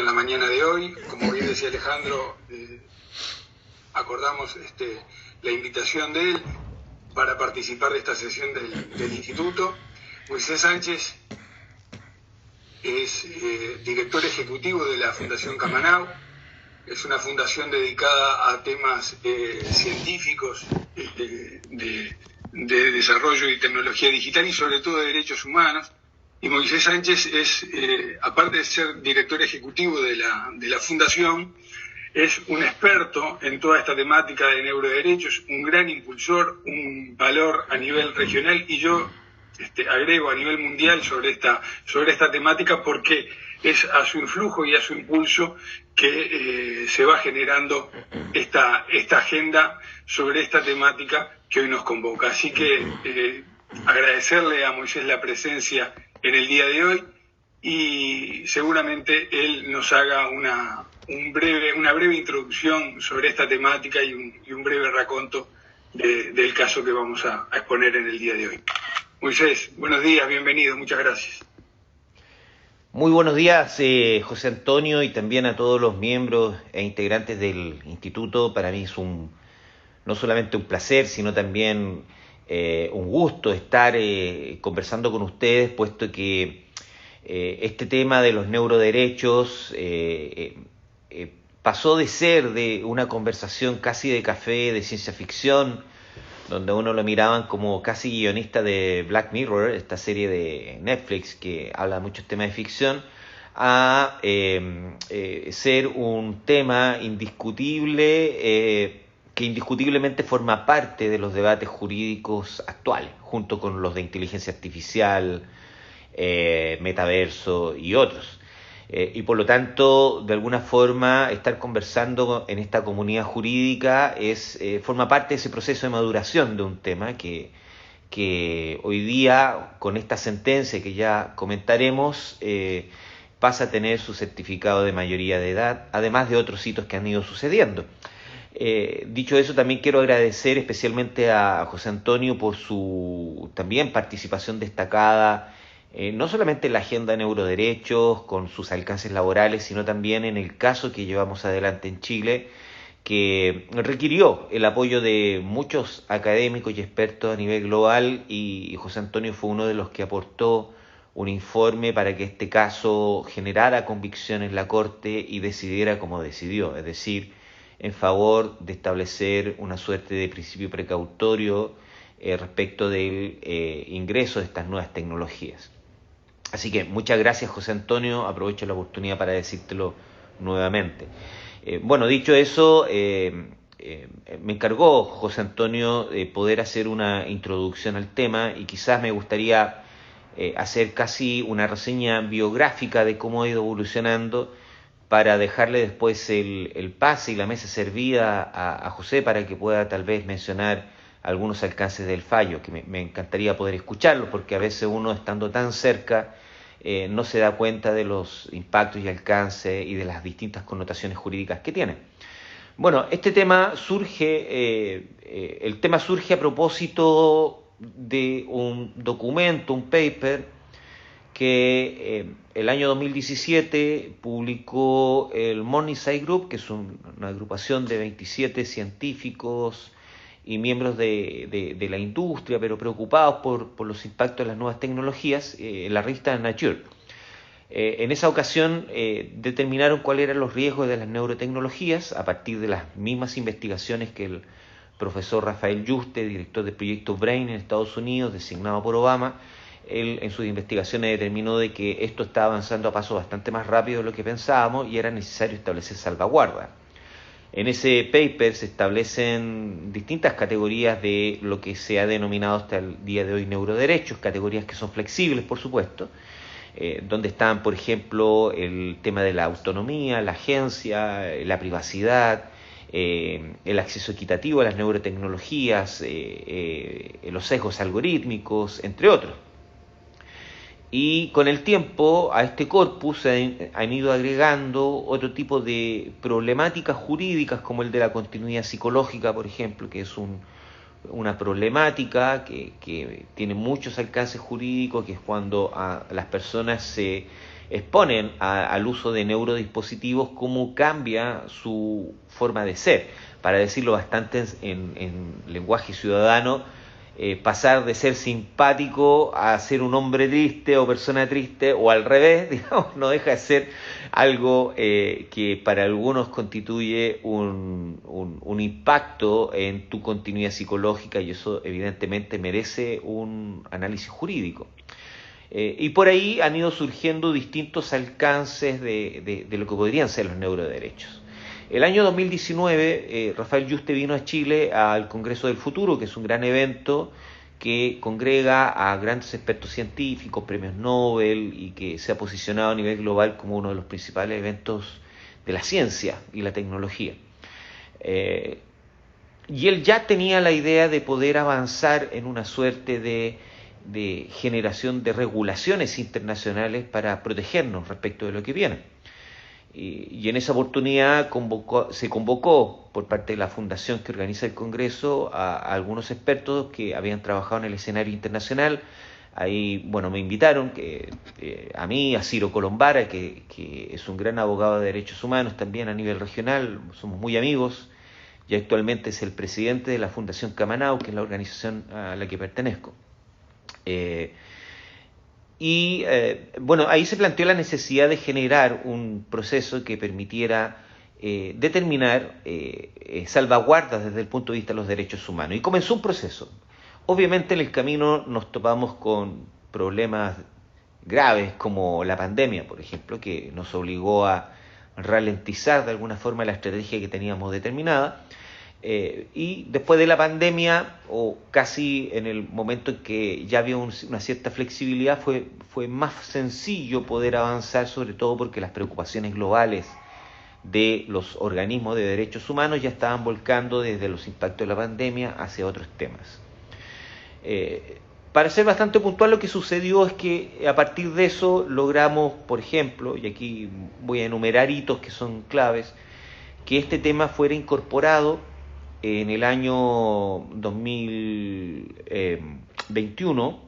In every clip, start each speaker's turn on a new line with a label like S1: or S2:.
S1: en la mañana de hoy. Como bien decía Alejandro, acordamos la invitación de él para participar de esta sesión del Instituto. Moisés Sánchez es director ejecutivo de la Fundación Camanau. Es una fundación dedicada a temas científicos de desarrollo y tecnología digital y sobre todo de derechos humanos. Y Moisés Sánchez es, aparte de ser director ejecutivo de la fundación, es un experto en toda esta temática de neuroderechos, un gran impulsor, un valor a nivel regional y yo agrego a nivel mundial sobre esta temática, porque es a su influjo y a su impulso que se va generando esta agenda sobre esta temática que hoy nos convoca. Así que agradecerle a Moisés la presencia en el día de hoy y seguramente él nos haga una breve introducción sobre esta temática y un breve raconto del caso que vamos a exponer en el día de hoy. Moisés, buenos días, bienvenido, muchas gracias.
S2: Muy buenos días, José Antonio, y también a todos los miembros e integrantes del Instituto. Para mí es no solamente un placer, sino también un gusto estar conversando con ustedes, puesto que este tema de los neuroderechos pasó de ser de una conversación casi de café, de ciencia ficción, donde uno lo miraban como casi guionista de Black Mirror, esta serie de Netflix que habla de muchos temas de ficción, a ser un tema indiscutible, que indiscutiblemente forma parte de los debates jurídicos actuales, junto con los de inteligencia artificial, metaverso y otros. Y por lo tanto, de alguna forma, estar conversando en esta comunidad jurídica forma parte de ese proceso de maduración de un tema que hoy día, con esta sentencia que ya comentaremos, pasa a tener su certificado de mayoría de edad, además de otros hitos que han ido sucediendo. Dicho eso, también quiero agradecer especialmente a José Antonio por su también participación destacada, no solamente en la agenda de neuroderechos, con sus alcances laborales, sino también en el caso que llevamos adelante en Chile, que requirió el apoyo de muchos académicos y expertos a nivel global, y José Antonio fue uno de los que aportó un informe para que este caso generara convicción en la Corte y decidiera como decidió, es decir, en favor de establecer una suerte de principio precautorio respecto del ingreso de estas nuevas tecnologías. Así que muchas gracias, José Antonio, aprovecho la oportunidad para decírtelo nuevamente. Bueno, dicho eso, me encargó José Antonio de poder hacer una introducción al tema y quizás me gustaría hacer casi una reseña biográfica de cómo ha ido evolucionando, para dejarle después el pase y la mesa servida a José para que pueda tal vez mencionar algunos alcances del fallo, que me encantaría poder escucharlo, porque a veces uno, estando tan cerca, no se da cuenta de los impactos y alcances y de las distintas connotaciones jurídicas que tiene. Bueno, este tema surge, el tema surge a propósito de un documento, un paper, que el año 2017 publicó el Morningside Group, que es una agrupación de 27 científicos y miembros de la industria, pero preocupados por los impactos de las nuevas tecnologías, en la revista Nature. En esa ocasión determinaron cuáles eran los riesgos de las neurotecnologías a partir de las mismas investigaciones que el profesor Rafael Yuste, director del proyecto BRAIN en Estados Unidos, designado por Obama. Él en sus investigaciones determinó de que esto estaba avanzando a pasos bastante más rápido de lo que pensábamos y era necesario establecer salvaguardas. En ese paper se establecen distintas categorías de lo que se ha denominado hasta el día de hoy neuroderechos, categorías que son flexibles, por supuesto, donde están, por ejemplo, el tema de la autonomía, la agencia, la privacidad, el acceso equitativo a las neurotecnologías, los sesgos algorítmicos, entre otros. Y con el tiempo a este corpus se han ido agregando otro tipo de problemáticas jurídicas, como el de la continuidad psicológica, por ejemplo, que es una problemática que tiene muchos alcances jurídicos, que es cuando a las personas se exponen al uso de neurodispositivos, cómo cambia su forma de ser. Para decirlo bastante en lenguaje ciudadano, pasar de ser simpático a ser un hombre triste o persona triste, o al revés, digamos, no deja de ser algo que para algunos constituye un impacto en tu continuidad psicológica, y eso evidentemente merece un análisis jurídico. Y por ahí han ido surgiendo distintos alcances de lo que podrían ser los neuroderechos. El año 2019, Rafael Yuste vino a Chile al Congreso del Futuro, que es un gran evento que congrega a grandes expertos científicos, premios Nobel, y que se ha posicionado a nivel global como uno de los principales eventos de la ciencia y la tecnología. Y él ya tenía la idea de poder avanzar en una suerte de generación de regulaciones internacionales para protegernos respecto de lo que viene. Y en esa oportunidad se convocó por parte de la fundación que organiza el Congreso a algunos expertos que habían trabajado en el escenario internacional. Ahí, bueno, me invitaron a mí, a Ciro Colombara, que es un gran abogado de derechos humanos también a nivel regional, somos muy amigos, y actualmente es el presidente de la Fundación Camanau, que es la organización a la que pertenezco. Bueno, ahí se planteó la necesidad de generar un proceso que permitiera determinar salvaguardas desde el punto de vista de los derechos humanos. Y comenzó un proceso. Obviamente en el camino nos topamos con problemas graves como la pandemia, por ejemplo, que nos obligó a ralentizar de alguna forma la estrategia que teníamos determinada. Y después de la pandemia, o casi en el momento en que ya había una cierta flexibilidad, fue más sencillo poder avanzar, sobre todo porque las preocupaciones globales de los organismos de derechos humanos ya estaban volcando desde los impactos de la pandemia hacia otros temas. Para ser bastante puntual, lo que sucedió es que a partir de eso logramos, por ejemplo, y aquí voy a enumerar hitos que son claves, que este tema fuera incorporado en el año 2021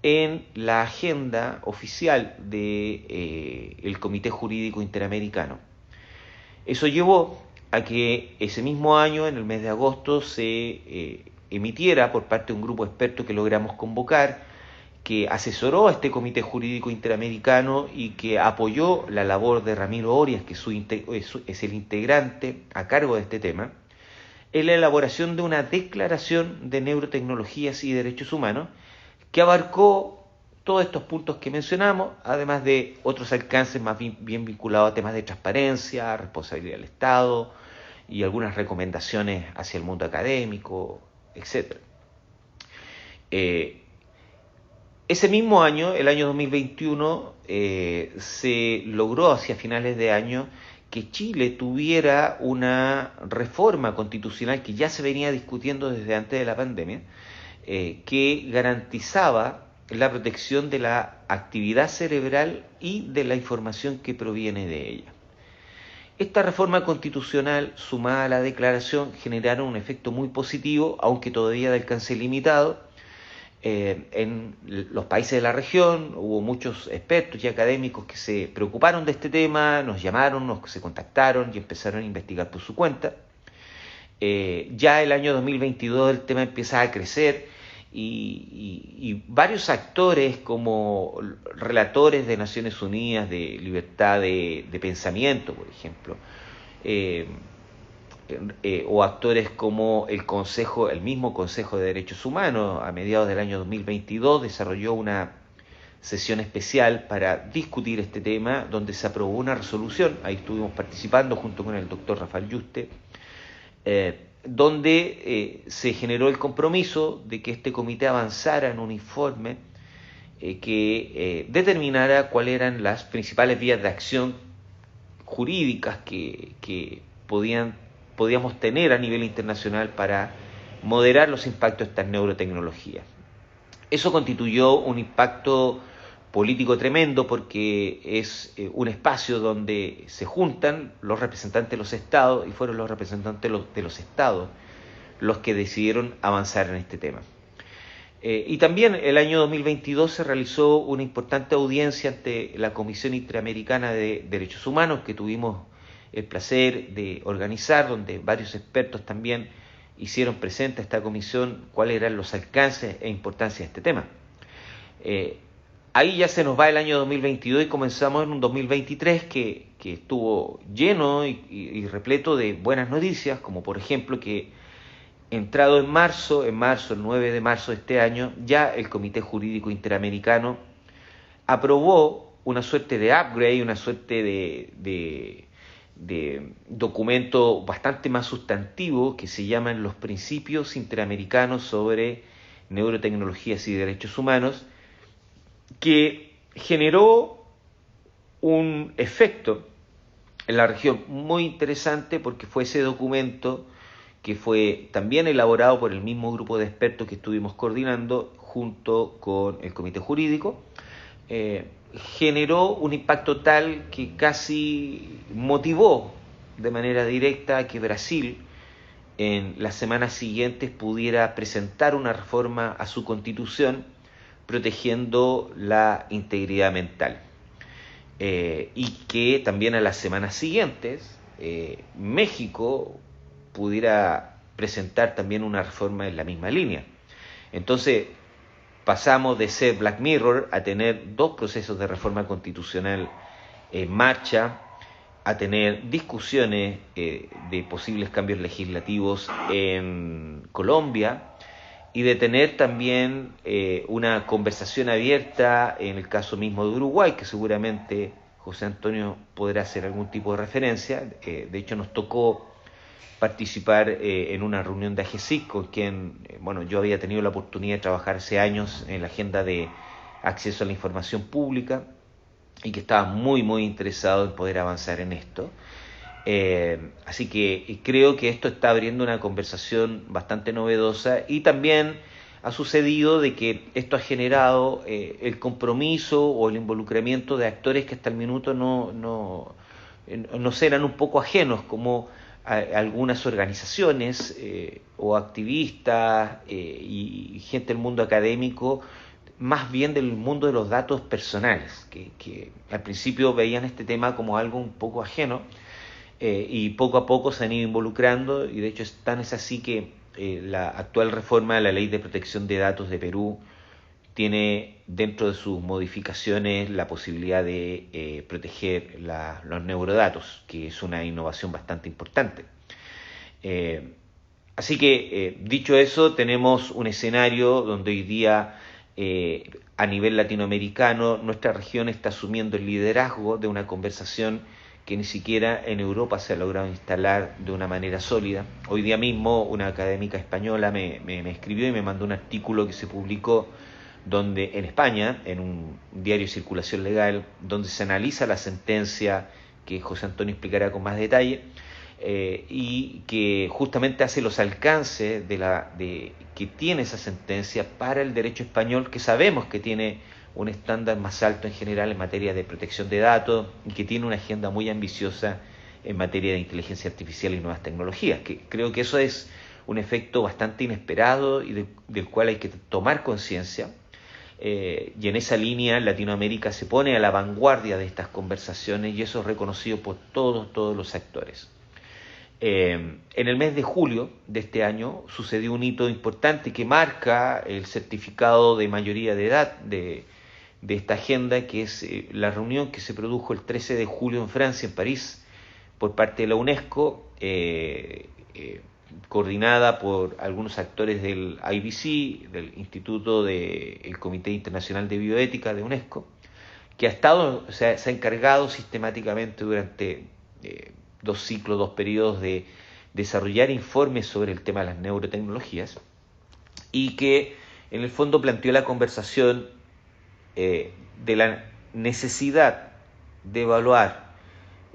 S2: en la agenda oficial del Comité Jurídico Interamericano. Eso llevó a que ese mismo año, en el mes de agosto, se emitiera por parte de un grupo de expertos que logramos convocar, que asesoró a este Comité Jurídico Interamericano y que apoyó la labor de Ramiro Orias, que es el integrante a cargo de este tema, en la elaboración de una declaración de neurotecnologías y derechos humanos que abarcó todos estos puntos que mencionamos, además de otros alcances más bien vinculados a temas de transparencia, responsabilidad del Estado y algunas recomendaciones hacia el mundo académico, etc. Ese mismo año, el año 2021, se logró hacia finales de año que Chile tuviera una reforma constitucional que ya se venía discutiendo desde antes de la pandemia, que garantizaba la protección de la actividad cerebral y de la información que proviene de ella. Esta reforma constitucional, sumada a la declaración, generaron un efecto muy positivo, aunque todavía de alcance limitado. En los países de la región hubo muchos expertos y académicos que se preocuparon de este tema, nos llamaron, se contactaron y empezaron a investigar por su cuenta. Ya el año 2022 el tema empieza a crecer y varios actores como relatores de Naciones Unidas de libertad de pensamiento, por ejemplo, o actores como el mismo Consejo de Derechos Humanos, a mediados del año 2022 desarrolló una sesión especial para discutir este tema, donde se aprobó una resolución. Ahí estuvimos participando junto con el doctor Rafael Yuste, donde se generó el compromiso de que este comité avanzara en un informe que determinara cuáles eran las principales vías de acción jurídicas que podíamos tener a nivel internacional para moderar los impactos de estas neurotecnologías. Eso constituyó un impacto político tremendo porque es un espacio donde se juntan los representantes de los estados y fueron los representantes de los estados los que decidieron avanzar en este tema. Y también el año 2022 se realizó una importante audiencia ante la Comisión Interamericana de Derechos Humanos, que tuvimos el placer de organizar, donde varios expertos también hicieron presente a esta comisión cuáles eran los alcances e importancia de este tema. Ahí ya se nos va el año 2022 y comenzamos en un 2023 que estuvo lleno y repleto de buenas noticias, como por ejemplo que entrado en marzo, el 9 de marzo de este año, ya el Comité Jurídico Interamericano aprobó una suerte de upgrade, una suerte de documento bastante más sustantivo que se llaman los Principios Interamericanos sobre Neurotecnologías y Derechos Humanos, que generó un efecto en la región muy interesante porque fue ese documento que fue también elaborado por el mismo grupo de expertos que estuvimos coordinando junto con el Comité Jurídico, generó un impacto tal que casi motivó de manera directa a que Brasil en las semanas siguientes pudiera presentar una reforma a su constitución protegiendo la integridad mental. Y que también a las semanas siguientes México pudiera presentar también una reforma en la misma línea. Entonces pasamos de ser Black Mirror a tener dos procesos de reforma constitucional en marcha, a tener discusiones de posibles cambios legislativos en Colombia y de tener también una conversación abierta en el caso mismo de Uruguay, que seguramente José Antonio podrá hacer algún tipo de referencia. De hecho nos tocó participar en una reunión de AGESIC con quien yo había tenido la oportunidad de trabajar hace años en la agenda de acceso a la información pública y que estaba muy interesado en poder avanzar en esto. Así que creo que esto está abriendo una conversación bastante novedosa y también ha sucedido de que esto ha generado el compromiso o el involucramiento de actores que hasta el minuto no eran un poco ajenos, como algunas organizaciones o activistas y gente del mundo académico, más bien del mundo de los datos personales, que al principio veían este tema como algo un poco ajeno y poco a poco se han ido involucrando, y de hecho es así que la actual reforma de la Ley de Protección de Datos de Perú tiene dentro de sus modificaciones la posibilidad de proteger los neurodatos, que es una innovación bastante importante. Así que, dicho eso, tenemos un escenario donde hoy día, a nivel latinoamericano, nuestra región está asumiendo el liderazgo de una conversación que ni siquiera en Europa se ha logrado instalar de una manera sólida. Hoy día mismo una académica española me escribió y me mandó un artículo que se publicó donde en España, en un diario de circulación legal, donde se analiza la sentencia que José Antonio explicará con más detalle, y que justamente hace los alcances de que tiene esa sentencia para el derecho español, que sabemos que tiene un estándar más alto en general en materia de protección de datos y que tiene una agenda muy ambiciosa en materia de inteligencia artificial y nuevas tecnologías, que creo que eso es un efecto bastante inesperado y del cual hay que tomar conciencia. Y en esa línea Latinoamérica se pone a la vanguardia de estas conversaciones y eso es reconocido por todos los actores. En el mes de julio de este año sucedió un hito importante que marca el certificado de mayoría de edad de esta agenda, que es la reunión que se produjo el 13 de julio en Francia, en París, por parte de la UNESCO, coordinada por algunos actores del IBC, del Instituto del Comité Internacional de Bioética de UNESCO, que se ha encargado sistemáticamente durante 2 ciclos, 2 periodos de desarrollar informes sobre el tema de las neurotecnologías y que en el fondo planteó la conversación de la necesidad de evaluar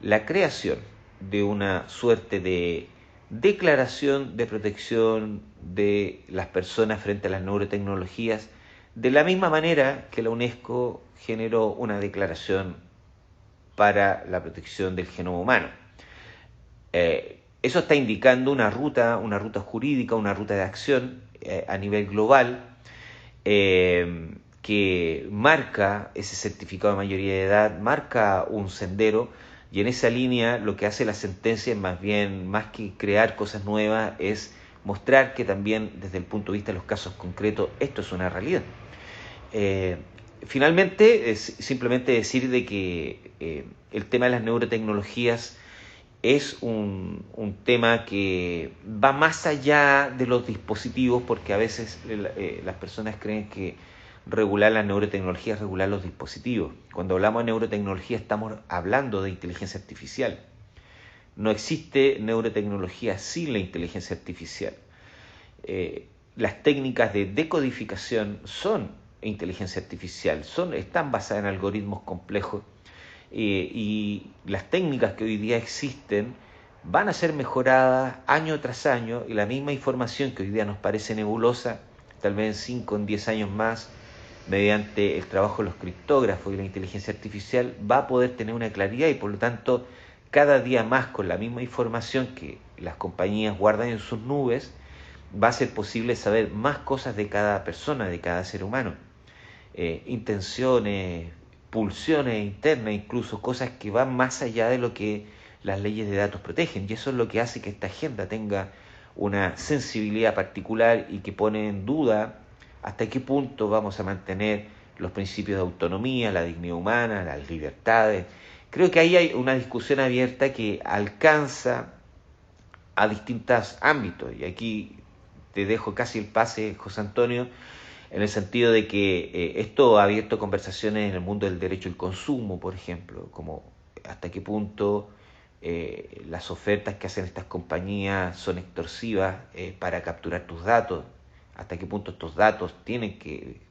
S2: la creación de una suerte de declaración de protección de las personas frente a las neurotecnologías, de la misma manera que la UNESCO generó una declaración para la protección del genoma humano. Eso está indicando una ruta jurídica, una ruta de acción a nivel global, que marca ese certificado de mayoría de edad, marca un sendero, y en esa línea lo que hace la sentencia, más bien, más que crear cosas nuevas, es mostrar que también desde el punto de vista de los casos concretos esto es una realidad. Finalmente, es simplemente decir de que el tema de las neurotecnologías es un tema que va más allá de los dispositivos, porque a veces las personas creen que regular la neurotecnología es regular los dispositivos. Cuando hablamos de neurotecnología estamos hablando de inteligencia artificial. No existe neurotecnología sin la inteligencia artificial. Las técnicas de decodificación son inteligencia artificial, están basadas en algoritmos complejos, y las técnicas que hoy día existen van a ser mejoradas año tras año, y la misma información que hoy día nos parece nebulosa, tal vez en 5 o en 10 años más, mediante el trabajo de los criptógrafos y la inteligencia artificial, va a poder tener una claridad, y por lo tanto cada día más, con la misma información que las compañías guardan en sus nubes, va a ser posible saber más cosas de cada persona, de cada ser humano, intenciones, pulsiones internas, incluso cosas que van más allá de lo que las leyes de datos protegen, y eso es lo que hace que esta agenda tenga una sensibilidad particular y que pone en duda hasta qué punto vamos a mantener los principios de autonomía, la dignidad humana, las libertades. Creo que ahí hay una discusión abierta que alcanza a distintos ámbitos, y aquí te dejo casi el pase, José Antonio, en el sentido de que esto ha abierto conversaciones en el mundo del derecho al consumo, por ejemplo, como hasta qué punto las ofertas que hacen estas compañías son extorsivas para capturar tus datos, hasta qué punto estos datos tienen que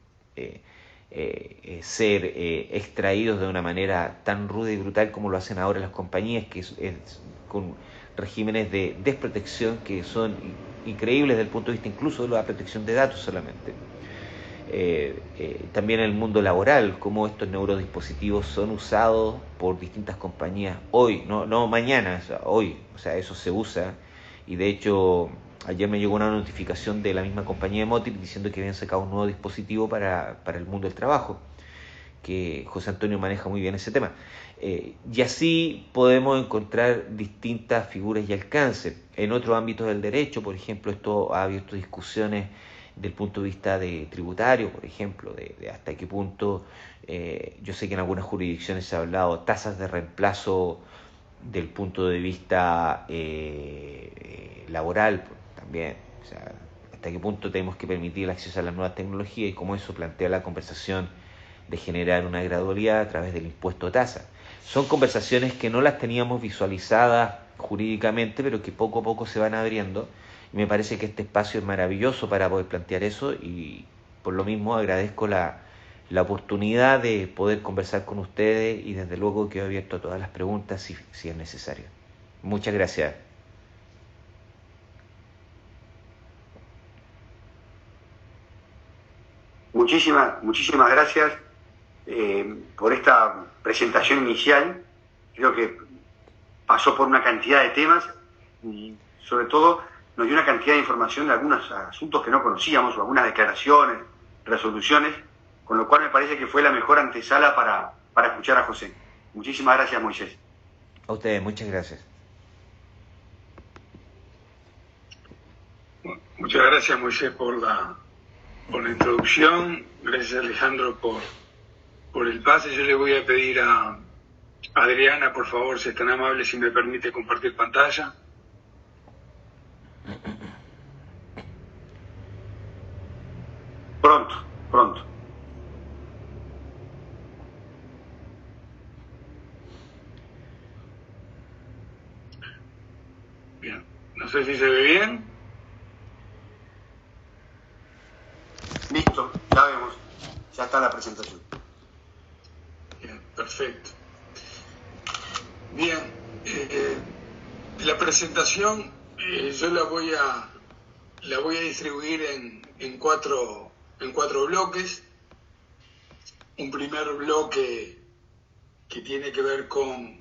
S2: ser extraídos de una manera tan ruda y brutal como lo hacen ahora las compañías, que con regímenes de desprotección que son increíbles desde el punto de vista incluso de la protección de datos solamente. También en el mundo laboral, cómo estos neurodispositivos son usados por distintas compañías hoy, no mañana, o sea, hoy, o sea, eso se usa, y de hecho ayer me llegó una notificación de la misma compañía de Motif diciendo que habían sacado un nuevo dispositivo para el mundo del trabajo, que José Antonio maneja muy bien ese tema. Y así podemos encontrar distintas figuras y alcances. En otros ámbitos del derecho, por ejemplo, esto ha abierto discusiones del punto de vista de tributario, por ejemplo, de hasta qué punto, yo sé que en algunas jurisdicciones se ha hablado tasas de reemplazo del punto de vista laboral también, o sea, hasta qué punto tenemos que permitir el acceso a las nuevas tecnologías, y cómo eso plantea la conversación de generar una gradualidad a través del impuesto a tasa. Son conversaciones que no las teníamos visualizadas jurídicamente, pero que poco a poco se van abriendo, y me parece que este espacio es maravilloso para poder plantear eso, y por lo mismo agradezco la oportunidad de poder conversar con ustedes, y desde luego quedo abierto a todas las preguntas si es necesario. Muchas gracias.
S3: Muchísimas gracias por esta presentación inicial. Creo que pasó por una cantidad de temas y sobre todo nos dio una cantidad de información de algunos asuntos que no conocíamos, o algunas declaraciones, resoluciones, con lo cual me parece que fue la mejor antesala para escuchar a José. Muchísimas gracias, Moisés.
S2: A ustedes, muchas gracias.
S1: Muchas gracias, Moisés, por la introducción. Gracias, Alejandro, por el pase. Yo le voy a pedir a Adriana, por favor, si es tan amable, si me permite compartir pantalla.
S3: Pronto.
S1: Bien, no sé si se ve bien.
S3: Listo, ya vemos. Ya está la presentación.
S1: Bien, perfecto. Bien, la presentación yo la voy a distribuir en cuatro bloques. Un primer bloque que tiene que ver con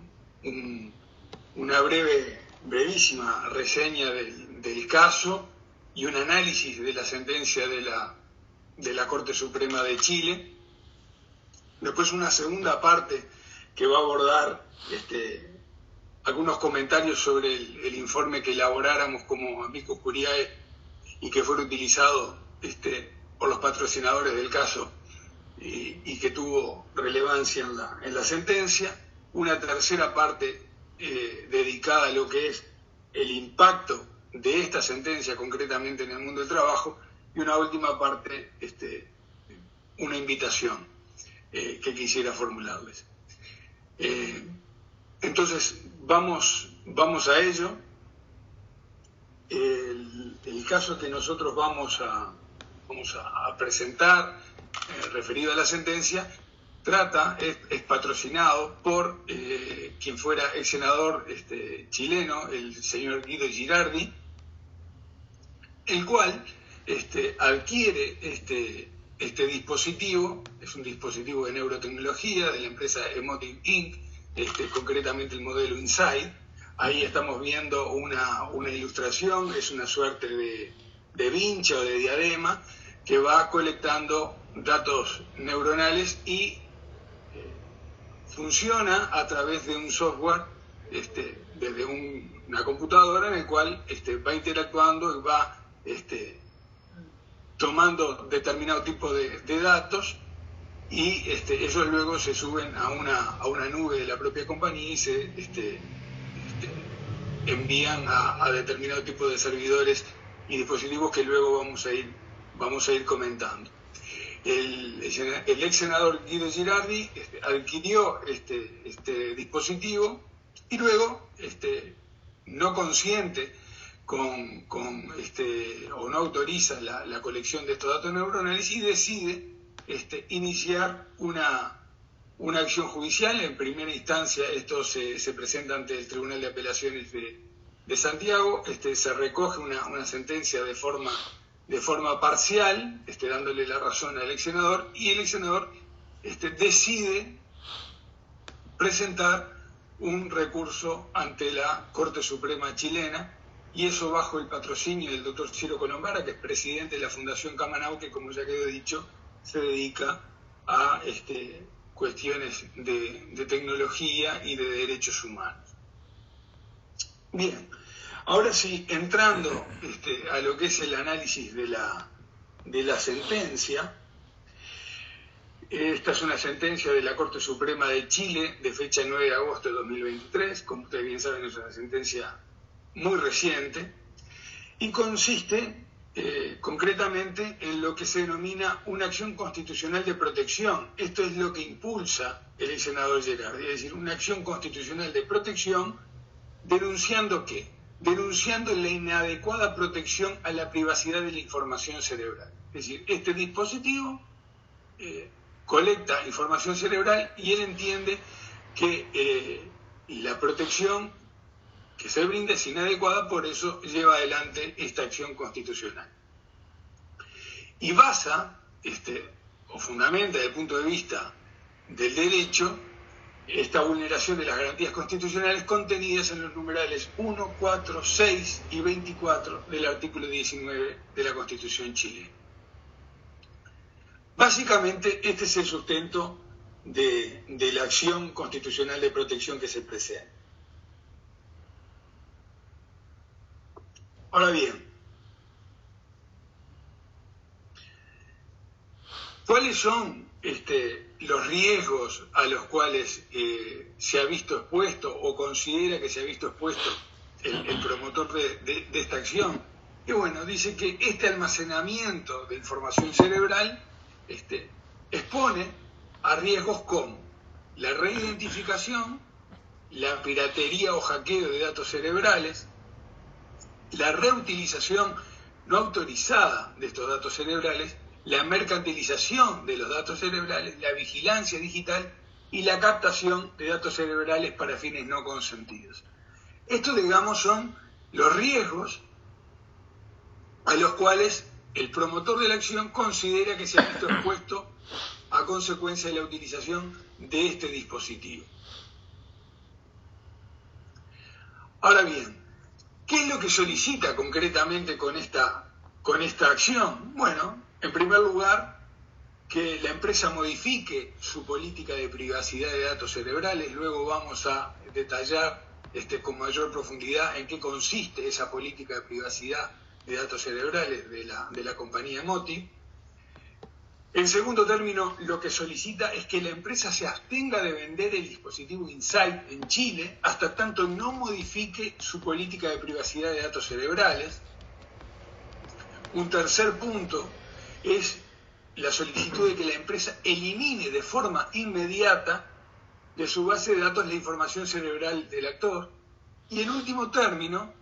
S1: una brevísima reseña del caso y un análisis de la sentencia de de la Corte Suprema de Chile. Después una segunda parte que va a abordar algunos comentarios sobre el informe que elaboráramos como amicus curiae y que fuera utilizado por los patrocinadores del caso y que tuvo relevancia en la sentencia. Una tercera parte dedicada a lo que es el impacto de esta sentencia concretamente en el mundo del trabajo, y una última parte, una invitación que quisiera formularles. Entonces, vamos a ello. El caso que nosotros vamos a presentar, referido a la sentencia, es patrocinado por quien fuera el senador chileno, el señor Guido Girardi, el cual adquiere este dispositivo. Es un dispositivo de neurotecnología de la empresa Emotive Inc., concretamente el modelo Inside. Ahí estamos viendo una ilustración, es una suerte de vincha o de diadema que va colectando datos neuronales y funciona a través de un software desde una computadora, en el cual va interactuando y va tomando determinado tipo de datos, y ellos luego se suben a una nube de la propia compañía y se envían a determinado tipo de servidores y dispositivos que luego vamos a ir comentando. El ex senador Guido Girardi adquirió este dispositivo y luego, no consciente o no autoriza la colección de estos datos neuronales y decide iniciar una acción judicial. En primera instancia esto se presenta ante el Tribunal de Apelaciones de Santiago. Se recoge una sentencia de forma parcial, dándole la razón al ex senador, y el ex senador decide presentar un recurso ante la Corte Suprema chilena, y eso bajo el patrocinio del doctor Ciro Colombara, que es presidente de la Fundación Camanau, que, como ya quedó dicho, se dedica a cuestiones de tecnología y de derechos humanos. Bien, ahora sí, entrando a lo que es el análisis de la sentencia. Esta es una sentencia de la Corte Suprema de Chile de fecha 9 de agosto de 2023. Como ustedes bien saben, es una sentencia muy reciente y consiste concretamente en lo que se denomina una acción constitucional de protección. Esto es lo que impulsa el senador Girardi, es decir, una acción constitucional de protección. ¿Denunciando qué? Denunciando la inadecuada protección a la privacidad de la información cerebral. Es decir, este dispositivo colecta información cerebral y él entiende que la protección que se brinda es inadecuada, por eso lleva adelante esta acción constitucional. Y basa, o fundamenta desde el punto de vista del derecho, esta vulneración de las garantías constitucionales contenidas en los numerales 1, 4, 6 y 24 del artículo 19 de la Constitución chilena. Básicamente, este es el sustento de la acción constitucional de protección que se presenta. Ahora bien, ¿cuáles son los riesgos a los cuales se ha visto expuesto o considera que se ha visto expuesto el promotor de esta acción? Y bueno, dice que este almacenamiento de información cerebral expone a riesgos como la reidentificación, la piratería o hackeo de datos cerebrales, la reutilización no autorizada de estos datos cerebrales, la mercantilización de los datos cerebrales, la vigilancia digital y la captación de datos cerebrales para fines no consentidos. Estos, digamos, son los riesgos a los cuales el promotor de la acción considera que se ha visto expuesto a consecuencia de la utilización de este dispositivo. Ahora bien, ¿qué es lo que solicita concretamente con esta acción? Bueno, En primer lugar, que la empresa modifique su política de privacidad de datos cerebrales. Luego vamos a detallar con mayor profundidad en qué consiste esa política de privacidad de datos cerebrales de la compañía Emotiv. En segundo término, lo que solicita es que la empresa se abstenga de vender el dispositivo Insight en Chile hasta tanto no modifique su política de privacidad de datos cerebrales. Un tercer punto es la solicitud de que la empresa elimine de forma inmediata de su base de datos la información cerebral del actor. Y en último término,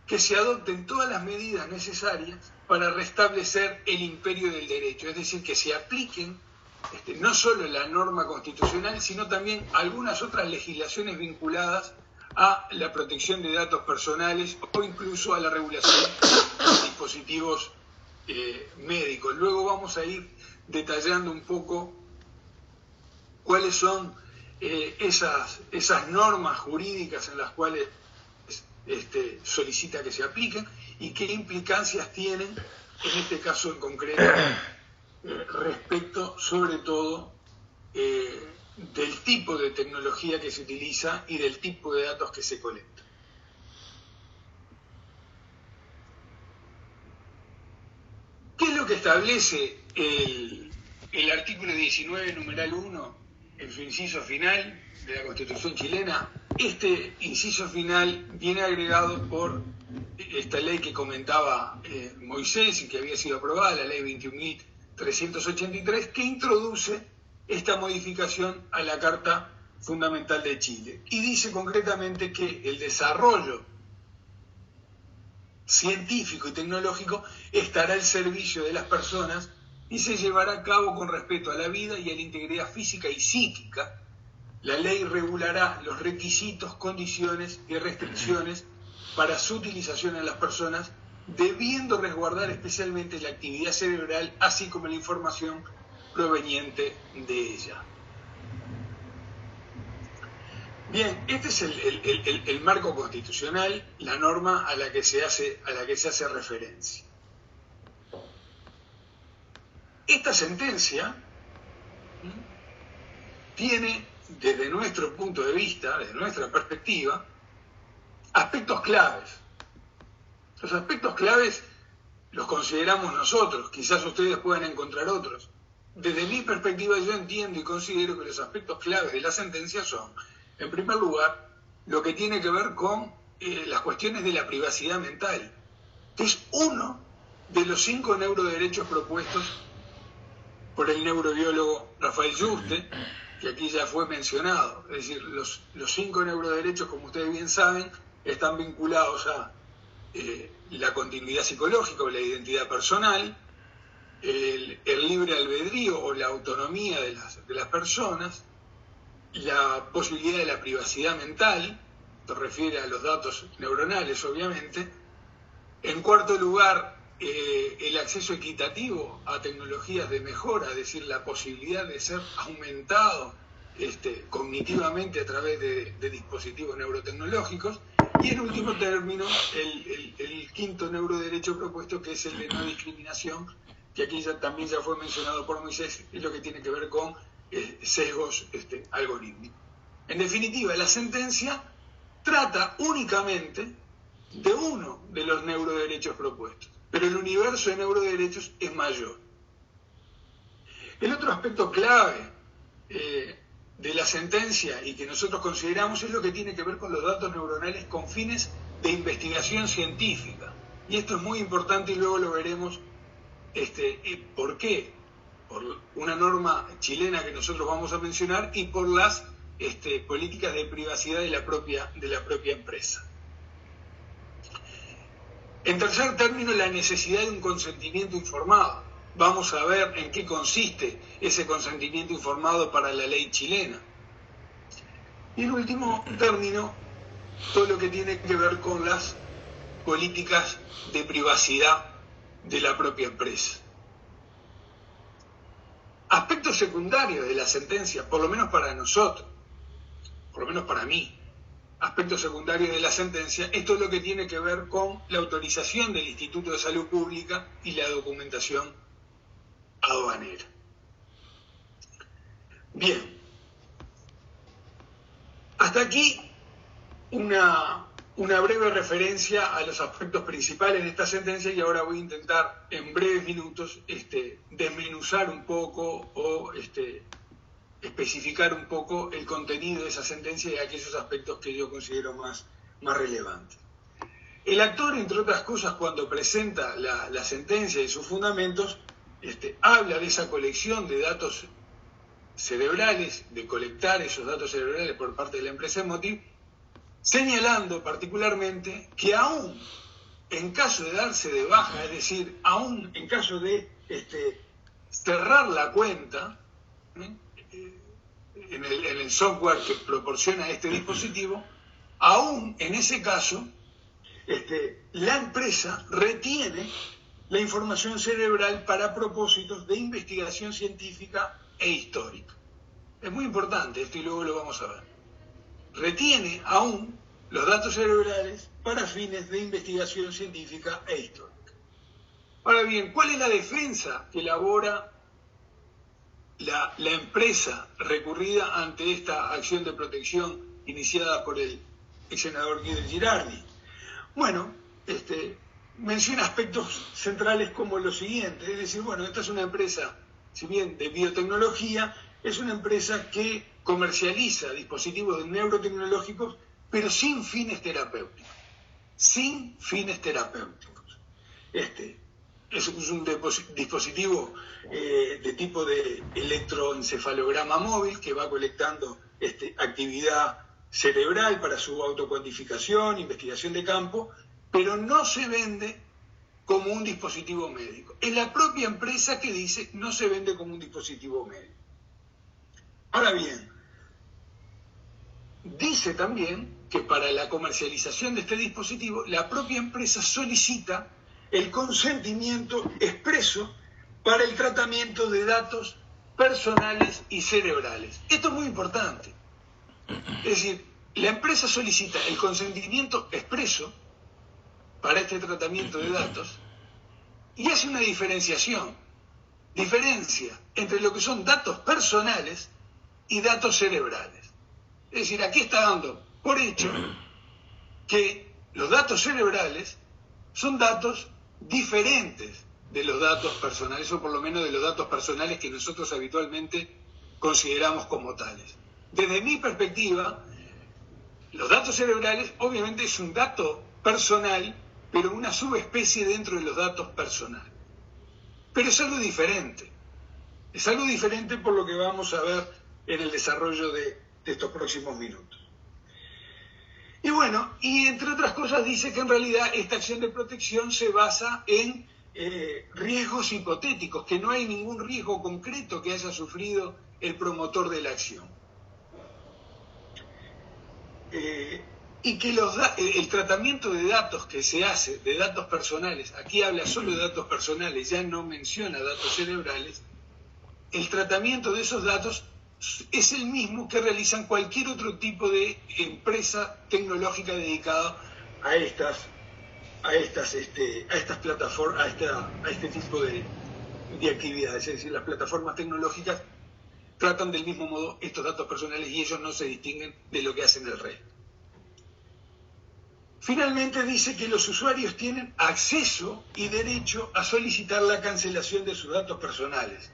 S1: que se adopten todas las medidas necesarias para restablecer el imperio del derecho, es decir, que se apliquen no solo la norma constitucional, sino también algunas otras legislaciones vinculadas a la protección de datos personales o incluso a la regulación de dispositivos médicos. Luego vamos a ir detallando un poco cuáles son esas normas jurídicas en las cuales solicita que se apliquen y qué implicancias tienen, en este caso en concreto, respecto sobre todo del tipo de tecnología que se utiliza y del tipo de datos que se colectan. ¿Qué es lo que establece el artículo 19, numeral 1, en su inciso final de la Constitución chilena? Este inciso final viene agregado por esta ley que comentaba Moisés y que había sido aprobada, la ley 21.383, que introduce esta modificación a la Carta Fundamental de Chile y dice concretamente que el desarrollo científico y tecnológico estará al servicio de las personas y se llevará a cabo con respeto a la vida y a la integridad física y psíquica. La ley regulará los requisitos, condiciones y restricciones para su utilización en las personas, debiendo resguardar especialmente la actividad cerebral, así como la información proveniente de ella. Bien, este es el marco constitucional, la norma a la que se hace referencia. Esta sentencia tiene, desde nuestro punto de vista, desde nuestra perspectiva, aspectos claves. Los aspectos claves los consideramos nosotros, quizás ustedes puedan encontrar otros. Desde mi perspectiva yo entiendo y considero que los aspectos claves de la sentencia son, en primer lugar, lo que tiene que ver con las cuestiones de la privacidad mental, que es uno de los 5 neuroderechos propuestos por el neurobiólogo Rafael Yuste, que aquí ya fue mencionado. Es decir, los 5 neuroderechos, como ustedes bien saben, están vinculados a la continuidad psicológica o la identidad personal, el libre albedrío o la autonomía de las personas, la posibilidad de la privacidad mental, se refiere a los datos neuronales, obviamente. En cuarto lugar, el acceso equitativo a tecnologías de mejora, es decir, la posibilidad de ser aumentado cognitivamente a través de dispositivos neurotecnológicos. Y en último término, el quinto neuroderecho propuesto, que es el de no discriminación, que aquí también ya fue mencionado por Moisés, es lo que tiene que ver con sesgos algorítmicos. En definitiva, la sentencia trata únicamente de uno de los neuroderechos propuestos, pero el universo de neuroderechos es mayor. El otro aspecto clave de la sentencia y que nosotros consideramos es lo que tiene que ver con los datos neuronales con fines de investigación científica. Y esto es muy importante y luego lo veremos por qué. Por una norma chilena que nosotros vamos a mencionar y por las políticas de privacidad de la propia empresa. En tercer término, la necesidad de un consentimiento informado. Vamos a ver en qué consiste ese consentimiento informado para la ley chilena. Y en último término, todo lo que tiene que ver con las políticas de privacidad de la propia empresa. Aspectos secundarios de la sentencia, por lo menos para nosotros, por lo menos para mí, aspectos secundarios de la sentencia, esto es lo que tiene que ver con la autorización del Instituto de Salud Pública y la documentación aduanera. Bien, hasta aquí una breve referencia a los aspectos principales de esta sentencia, y ahora voy a intentar en breves minutos desmenuzar un poco o especificar un poco el contenido de esa sentencia y aquellos aspectos que yo considero más relevantes. El actor, entre otras cosas, cuando presenta la sentencia y sus fundamentos, habla de esa colección de datos cerebrales, de colectar esos datos cerebrales por parte de la empresa Emotiv, señalando particularmente que aún en caso de darse de baja, es decir, aún en caso de cerrar la cuenta, en el software que proporciona este dispositivo, aún en ese caso, la empresa retiene la información cerebral para propósitos de investigación científica e histórica. Es muy importante esto y luego lo vamos a ver. Retiene aún los datos cerebrales para fines de investigación científica e histórica. Ahora bien, ¿cuál es la defensa que elabora la empresa recurrida ante esta acción de protección iniciada por el ex senador Guido Girardi? Bueno, menciona aspectos centrales como lo siguiente, es decir, bueno, esta es una empresa, si bien de biotecnología, es una empresa que comercializa dispositivos neurotecnológicos, pero sin fines terapéuticos. Sin fines terapéuticos. Es un dispositivo de tipo de electroencefalograma móvil que va colectando actividad cerebral para su autocuantificación, investigación de campo, pero no se vende como un dispositivo médico. Es la propia empresa que dice no se vende como un dispositivo médico. Ahora bien, dice también que para la comercialización de este dispositivo, la propia empresa solicita el consentimiento expreso para el tratamiento de datos personales y cerebrales. Esto es muy importante. Es decir, la empresa solicita el consentimiento expreso para este tratamiento de datos y hace una diferencia entre lo que son datos personales y datos cerebrales. Es decir, aquí está dando por hecho que los datos cerebrales son datos diferentes de los datos personales, o por lo menos de los datos personales que nosotros habitualmente consideramos como tales. Desde mi perspectiva, los datos cerebrales obviamente es un dato personal, pero una subespecie dentro de los datos personales. Pero es algo diferente. Es algo diferente por lo que vamos a ver en el desarrollo de estos próximos minutos. Y bueno, y entre otras cosas dice que en realidad esta acción de protección se basa en riesgos hipotéticos, que no hay ningún riesgo concreto que haya sufrido el promotor de la acción. Y que el tratamiento de datos que se hace, de datos personales, aquí habla solo de datos personales, ya no menciona datos cerebrales, el tratamiento de esos datos es el mismo que realizan cualquier otro tipo de empresa tecnológica dedicada a estas plataformas, a este tipo de actividades. Es decir, las plataformas tecnológicas tratan del mismo modo estos datos personales y ellos no se distinguen de lo que hacen el resto. Finalmente dice que los usuarios tienen acceso y derecho a solicitar la cancelación de sus datos personales.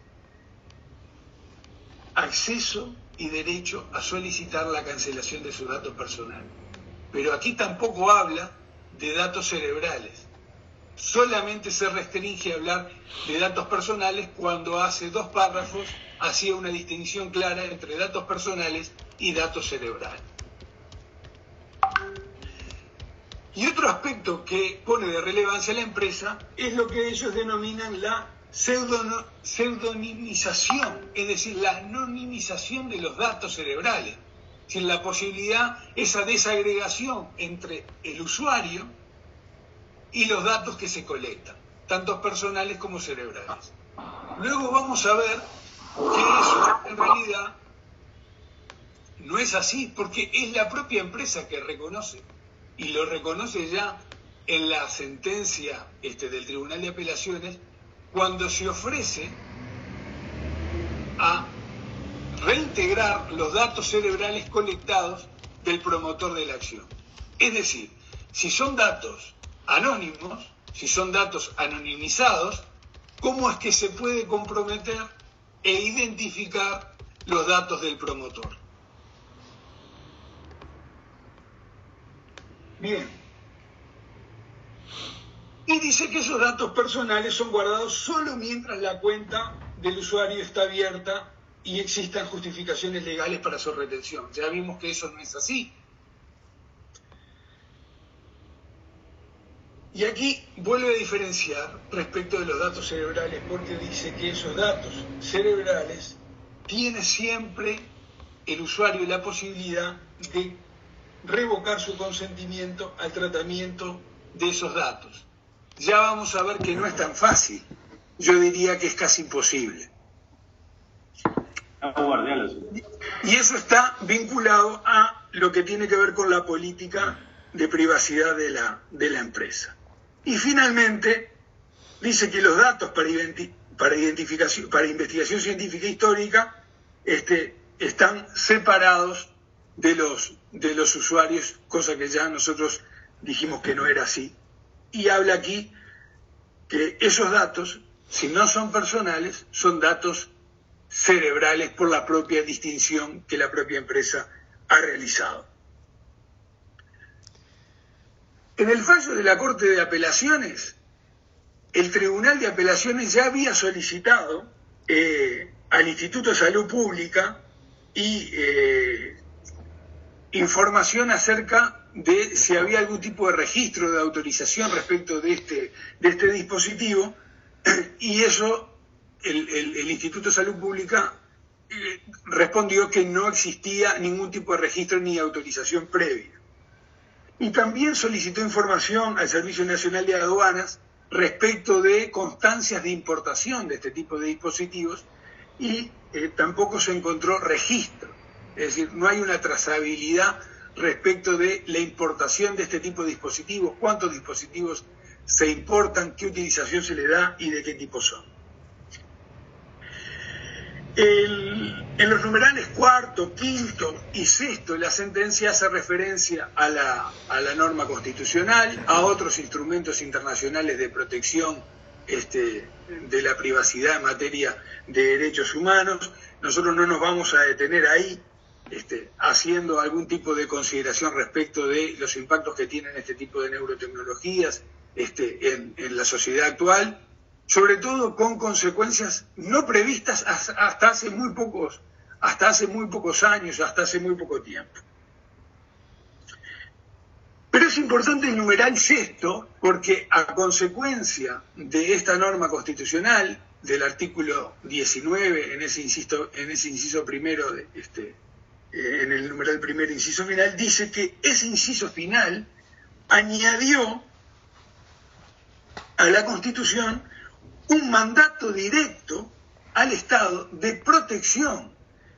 S1: Acceso y derecho a solicitar la cancelación de sus datos personales. Pero aquí tampoco habla de datos cerebrales. Solamente se restringe a hablar de datos personales cuando hace 2 párrafos hacía una distinción clara entre datos personales y datos cerebrales. Y otro aspecto que pone de relevancia la empresa es lo que ellos denominan la pseudonimización, es decir, la anonimización de los datos cerebrales, es decir, la posibilidad, esa desagregación entre el usuario y los datos que se colectan, tanto personales como cerebrales. Luego vamos a ver que eso en realidad no es así, porque es la propia empresa que reconoce, y lo reconoce ya en la sentencia del Tribunal de Apelaciones, cuando se ofrece a reintegrar los datos cerebrales colectados del promotor de la acción. Es decir, si son datos anónimos, si son datos anonimizados, ¿cómo es que se puede comprometer e identificar los datos del promotor? Bien. Y dice que esos datos personales son guardados solo mientras la cuenta del usuario está abierta y existan justificaciones legales para su retención. Ya vimos que eso no es así. Y aquí vuelve a diferenciar respecto de los datos cerebrales, porque dice que esos datos cerebrales tiene siempre el usuario la posibilidad de revocar su consentimiento al tratamiento de esos datos. Ya vamos a ver que no es tan fácil. Yo diría que es casi imposible. Y eso está vinculado a lo que tiene que ver con la política de privacidad de la empresa. Y finalmente, dice que los datos para investigación científica e histórica están separados de los usuarios, cosa que ya nosotros dijimos que no era así. Y habla aquí que esos datos, si no son personales, son datos cerebrales por la propia distinción que la propia empresa ha realizado. En el fallo de la Corte de Apelaciones, el Tribunal de Apelaciones ya había solicitado al Instituto de Salud Pública información acerca de si había algún tipo de registro de autorización respecto de este dispositivo, y eso el Instituto de Salud Pública respondió que no existía ningún tipo de registro ni autorización previa. Y también solicitó información al Servicio Nacional de Aduanas respecto de constancias de importación de este tipo de dispositivos, y tampoco se encontró registro. Es decir, no hay una trazabilidad respecto de la importación de este tipo de dispositivos, cuántos dispositivos se importan, qué utilización se le da y de qué tipo son. En los numerales cuarto, quinto y sexto, la sentencia hace referencia a la norma constitucional, a otros instrumentos internacionales de protección de la privacidad en materia de derechos humanos. Nosotros no nos vamos a detener ahí, haciendo algún tipo de consideración respecto de los impactos que tienen este tipo de neurotecnologías en la sociedad actual, sobre todo con consecuencias no previstas hasta hace muy pocos años, hasta hace muy poco tiempo. Pero es importante el numeral sexto, porque a consecuencia de esta norma constitucional, del artículo 19, en ese inciso primero, en el numeral primero, inciso final, dice que ese inciso final añadió a la Constitución un mandato directo al Estado de protección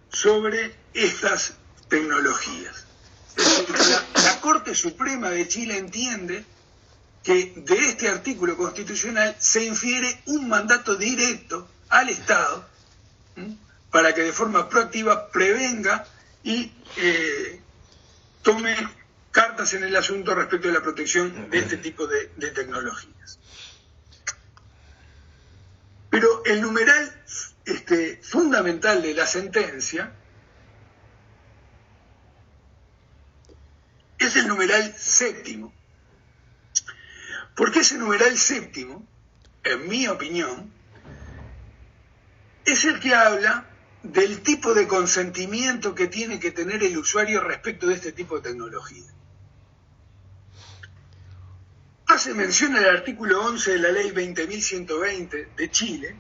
S1: sobre estas tecnologías. Es decir, la Corte Suprema de Chile entiende que de este artículo constitucional se infiere un mandato directo al Estado para que de forma proactiva prevenga y tome cartas en el asunto respecto de la protección de este tipo de tecnologías. Pero el numeral fundamental de la sentencia es el numeral séptimo. Porque ese numeral séptimo, en mi opinión, es el que habla del tipo de consentimiento que tiene que tener el usuario respecto de este tipo de tecnología. Hace mención al artículo 11 de la ley 20.120 de Chile,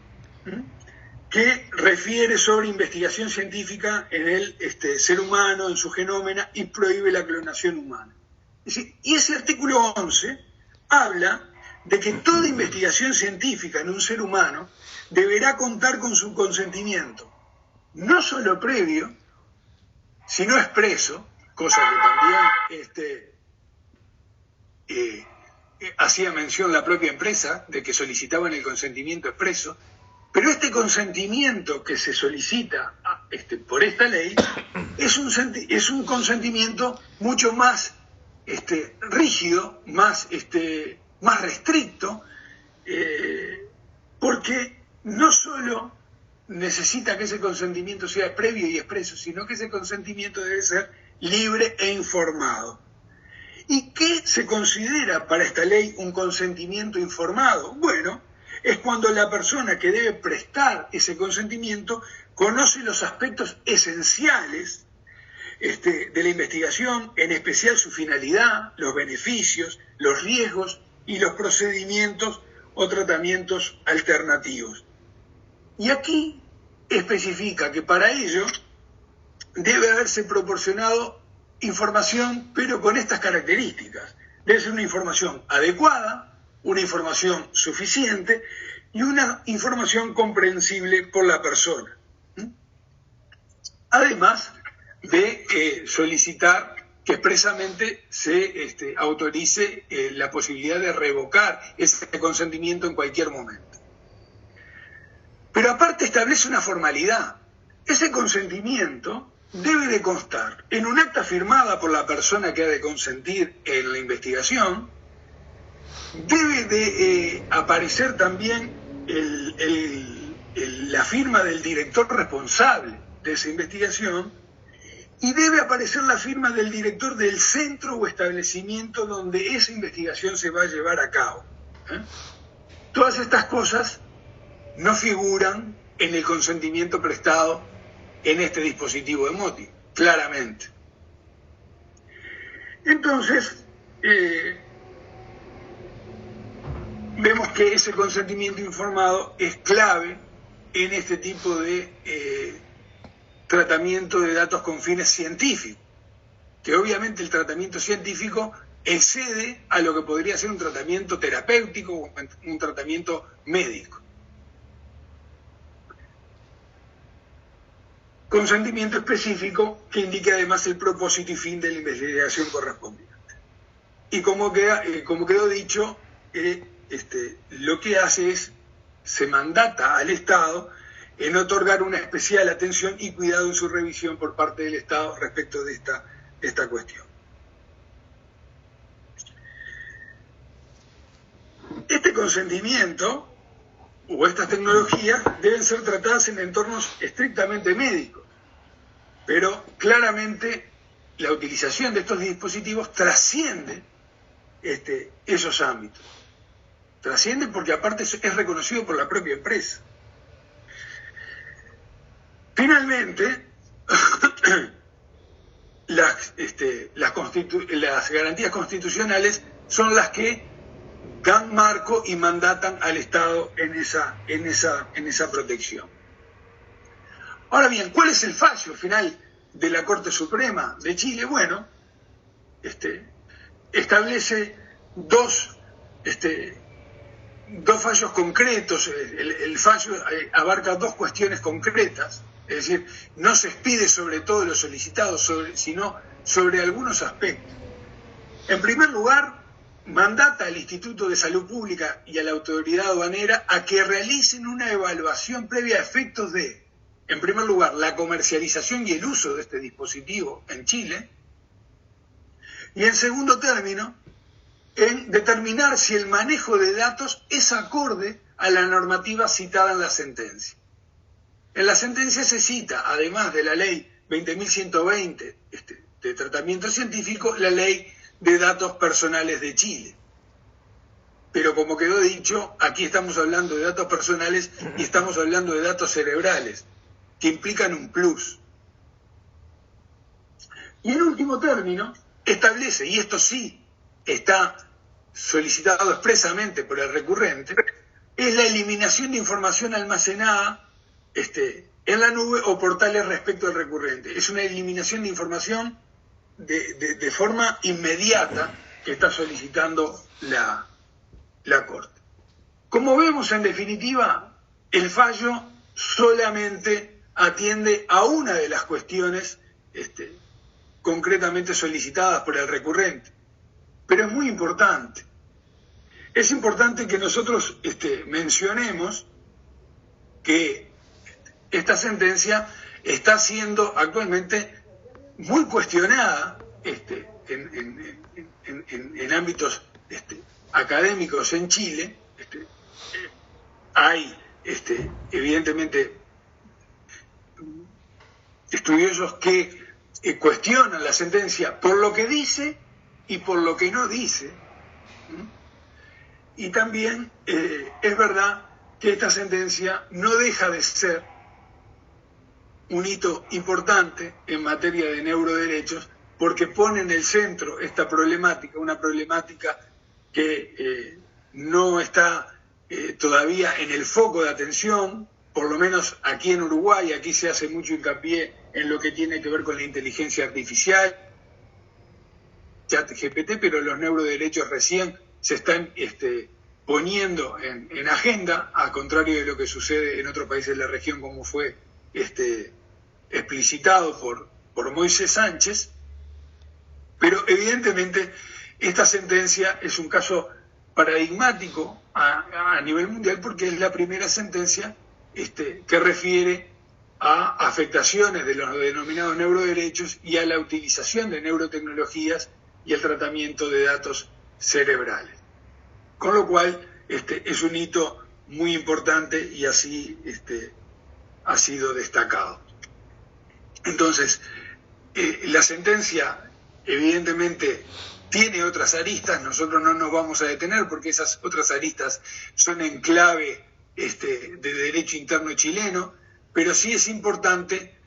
S1: que refiere sobre investigación científica en el ser humano, en su genómena, y prohíbe la clonación humana. Es decir, y ese artículo 11 habla de que toda investigación científica en un ser humano deberá contar con su consentimiento, no solo previo, sino expreso, cosa que también hacía mención la propia empresa, de que solicitaban el consentimiento expreso, Pero este consentimiento que se solicita por esta ley es un consentimiento mucho más rígido, más restricto, porque no solo necesita que ese consentimiento sea previo y expreso, sino que ese consentimiento debe ser libre e informado. ¿Y qué se considera para esta ley un consentimiento informado? Bueno, es cuando la persona que debe prestar ese consentimiento conoce los aspectos esenciales de la investigación, en especial su finalidad, los beneficios, los riesgos y los procedimientos o tratamientos alternativos. Y aquí especifica que para ello debe haberse proporcionado información, pero con estas características. Debe ser una información adecuada, una información suficiente y una información comprensible por la persona. Además de solicitar que expresamente se autorice la posibilidad de revocar ese consentimiento en cualquier momento. Pero aparte establece una formalidad. Ese consentimiento debe de constar en un acta firmada por la persona que ha de consentir en la investigación. Debe de aparecer también la firma del director responsable de esa investigación y debe aparecer la firma del director del centro o establecimiento donde esa investigación se va a llevar a cabo. Todas estas cosas no figuran en el consentimiento prestado en este dispositivo de MOTI, claramente. Entonces, vemos que ese consentimiento informado es clave en este tipo de tratamiento de datos con fines científicos, que obviamente el tratamiento científico excede a lo que podría ser un tratamiento terapéutico o un tratamiento médico. Consentimiento específico que indique además el propósito y fin de la investigación correspondiente. Y como quedó dicho, lo que hace es, se mandata al Estado en otorgar una especial atención y cuidado en su revisión por parte del Estado respecto de esta cuestión. Este consentimiento o estas tecnologías deben ser tratadas en entornos estrictamente médicos, pero claramente la utilización de estos dispositivos trasciende esos ámbitos. Trasciende porque aparte es reconocido por la propia empresa. Finalmente, las garantías constitucionales son las que dan marco y mandatan al Estado en esa protección. Ahora bien, ¿cuál es el fallo final de la Corte Suprema de Chile? Bueno, establece dos fallos concretos. El fallo abarca dos cuestiones concretas, es decir, no se expide sobre todo lo solicitado, sino sobre algunos aspectos. En primer lugar, mandata al Instituto de Salud Pública y a la autoridad aduanera a que realicen una evaluación previa a efectos de, en primer lugar, la comercialización y el uso de este dispositivo en Chile, y en segundo término, en determinar si el manejo de datos es acorde a la normativa citada en la sentencia. En la sentencia se cita, además de la ley 20.120 de tratamiento científico, la ley de datos personales de Chile. Pero como quedó dicho, aquí estamos hablando de datos personales y estamos hablando de datos cerebrales, que implican un plus. Y en último término, establece, y esto sí está solicitado expresamente por el recurrente, es la eliminación de información almacenada en la nube o portales respecto al recurrente. Es una eliminación de información de forma inmediata que está solicitando la Corte. Como vemos, en definitiva, el fallo solamente atiende a una de las cuestiones concretamente solicitadas por el recurrente. Pero es muy importante. Es importante que nosotros mencionemos que esta sentencia está siendo actualmente muy cuestionada en ámbitos académicos en Chile. Hay evidentemente estudiosos que cuestionan la sentencia por lo que dice y por lo que no dice. Y también es verdad que esta sentencia no deja de ser un hito importante en materia de neuroderechos, porque pone en el centro esta problemática, una problemática que no está todavía en el foco de atención, por lo menos aquí en Uruguay. Aquí se hace mucho hincapié en lo que tiene que ver con la inteligencia artificial, ChatGPT, pero los neuroderechos recién se están poniendo en agenda, al contrario de lo que sucede en otros países de la región, como fue explicitado por Moisés Sánchez. Pero evidentemente esta sentencia es un caso paradigmático a nivel mundial, porque es la primera sentencia que refiere a afectaciones de los denominados neuroderechos y a la utilización de neurotecnologías y el tratamiento de datos cerebrales. Con lo cual es un hito muy importante y así ha sido destacado. Entonces, la sentencia evidentemente tiene otras aristas. Nosotros no nos vamos a detener porque esas otras aristas son en clave de derecho interno chileno, pero sí es importante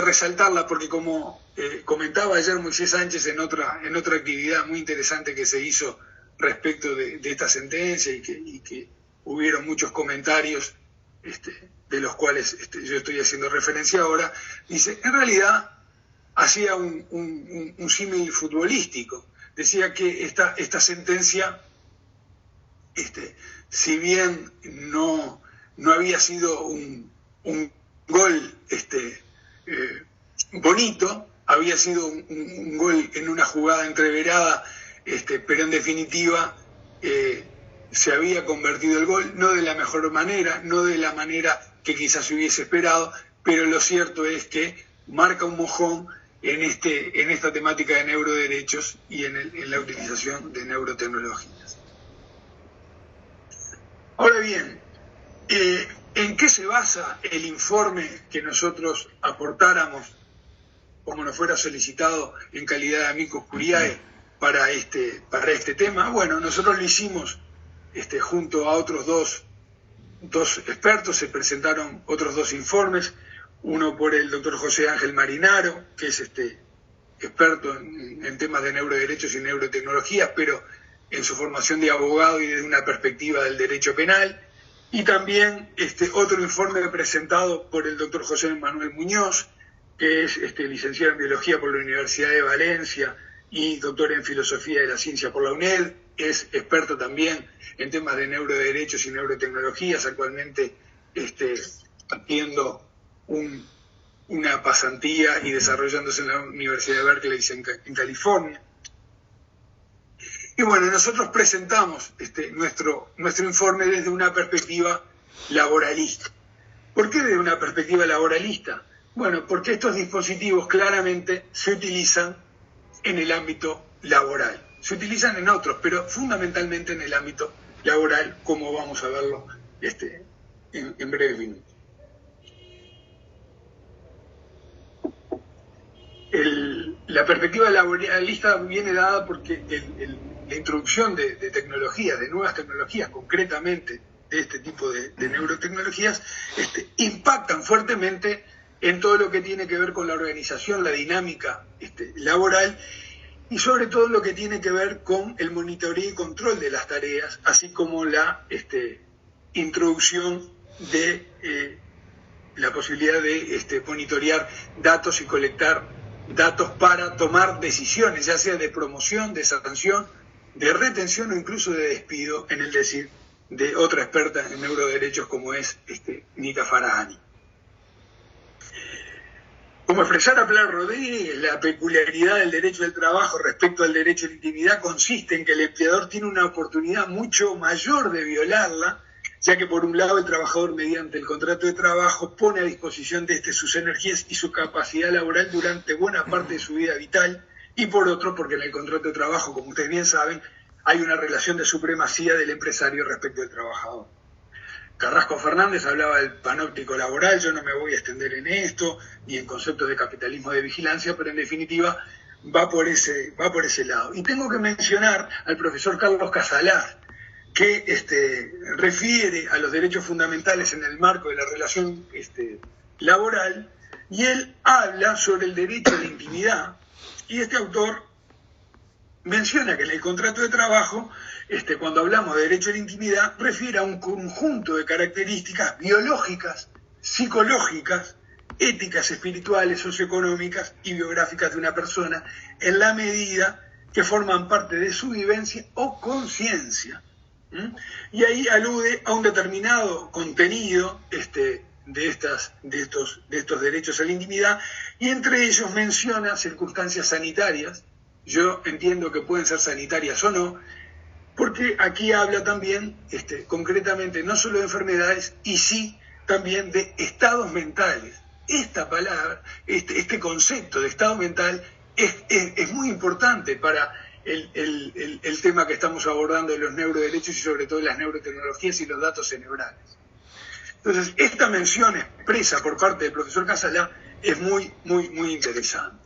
S1: resaltarla, porque como comentaba ayer Moisés Sánchez en otra actividad muy interesante que se hizo respecto de esta sentencia, y que hubieron muchos comentarios de los cuales yo estoy haciendo referencia ahora, dice, en realidad hacía un símil futbolístico. Decía que esta sentencia, si bien no había sido un gol bonito, había sido un gol en una jugada entreverada, pero en definitiva se había convertido el gol, no de la mejor manera, no de la manera que quizás se hubiese esperado, pero lo cierto es que marca un mojón en esta temática de neuroderechos y en la utilización de neurotecnologías. Ahora bien, ¿en qué se basa el informe que nosotros aportáramos, como nos fuera solicitado en calidad de amicus curiae para este tema? Bueno, nosotros lo hicimos junto a otros dos expertos. Se presentaron otros dos informes, uno por el doctor José Ángel Marinaro, que es experto en temas de neuroderechos y neurotecnologías, pero en su formación de abogado y desde una perspectiva del derecho penal, y también otro informe presentado por el doctor José Manuel Muñoz, que es licenciado en Biología por la Universidad de Valencia y doctor en Filosofía de la Ciencia por la UNED. Es experto también en temas de neuroderechos y neurotecnologías, actualmente haciendo una pasantía y desarrollándose en la Universidad de Berkeley en California. Y bueno, nosotros presentamos nuestro informe desde una perspectiva laboralista. ¿Por qué desde una perspectiva laboralista? Bueno, porque estos dispositivos claramente se utilizan en el ámbito laboral. Se utilizan en otros, pero fundamentalmente en el ámbito laboral, como vamos a verlo en breves minutos. La perspectiva laboralista viene dada porque la introducción de tecnologías, de nuevas tecnologías, concretamente de este tipo de neurotecnologías, impactan fuertemente en todo lo que tiene que ver con la organización, la dinámica laboral, y sobre todo lo que tiene que ver con el monitoreo y control de las tareas, así como la introducción de la posibilidad de monitorear datos y colectar datos para tomar decisiones, ya sea de promoción, de sanción, de retención o incluso de despido, en el decir de otra experta en neuroderechos como es Nita Farahani. Como expresara Pilar Rodríguez, la peculiaridad del derecho del trabajo respecto al derecho a la intimidad consiste en que el empleador tiene una oportunidad mucho mayor de violarla ya que por un lado el trabajador mediante el contrato de trabajo pone a disposición de este sus energías y su capacidad laboral durante buena parte de su vida vital, y por otro porque en el contrato de trabajo, como ustedes bien saben, hay una relación de supremacía del empresario respecto del trabajador. Carrasco Fernández hablaba del panóptico laboral, yo no me voy a extender en esto, ni en conceptos de capitalismo de vigilancia, pero en definitiva va por ese lado. Y tengo que mencionar al profesor Carlos Casalar, que refiere a los derechos fundamentales en el marco de la relación laboral, y él habla sobre el derecho a la intimidad, y este autor menciona que en el contrato de trabajo, cuando hablamos de derecho a la intimidad, refiere a un conjunto de características biológicas, psicológicas, éticas, espirituales, socioeconómicas y biográficas de una persona, en la medida que forman parte de su vivencia o conciencia. Y ahí alude a un determinado contenido de estos derechos a la intimidad, y entre ellos menciona circunstancias sanitarias. Yo entiendo que pueden ser sanitarias o no, porque aquí habla también concretamente no solo de enfermedades, y sí también de estados mentales. Esta palabra, este concepto de estado mental es muy importante para el tema que estamos abordando de los neuroderechos y sobre todo de las neurotecnologías y los datos cerebrales. Entonces, esta mención expresa por parte del profesor Casalar es muy interesante.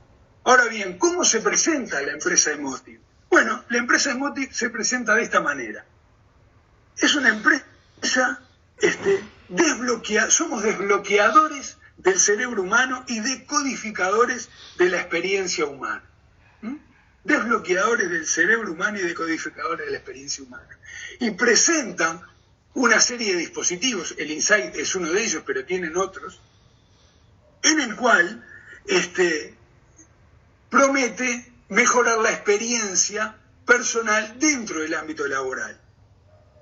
S1: Ahora bien, ¿cómo se presenta la empresa Emotiv? Bueno, la empresa Emotiv se presenta de esta manera. Es una empresa somos desbloqueadores del cerebro humano y decodificadores de la experiencia humana. Desbloqueadores del cerebro humano y decodificadores de la experiencia humana. Y presentan una serie de dispositivos, el Insight es uno de ellos, pero tienen otros, en el cual promete mejorar la experiencia personal dentro del ámbito laboral.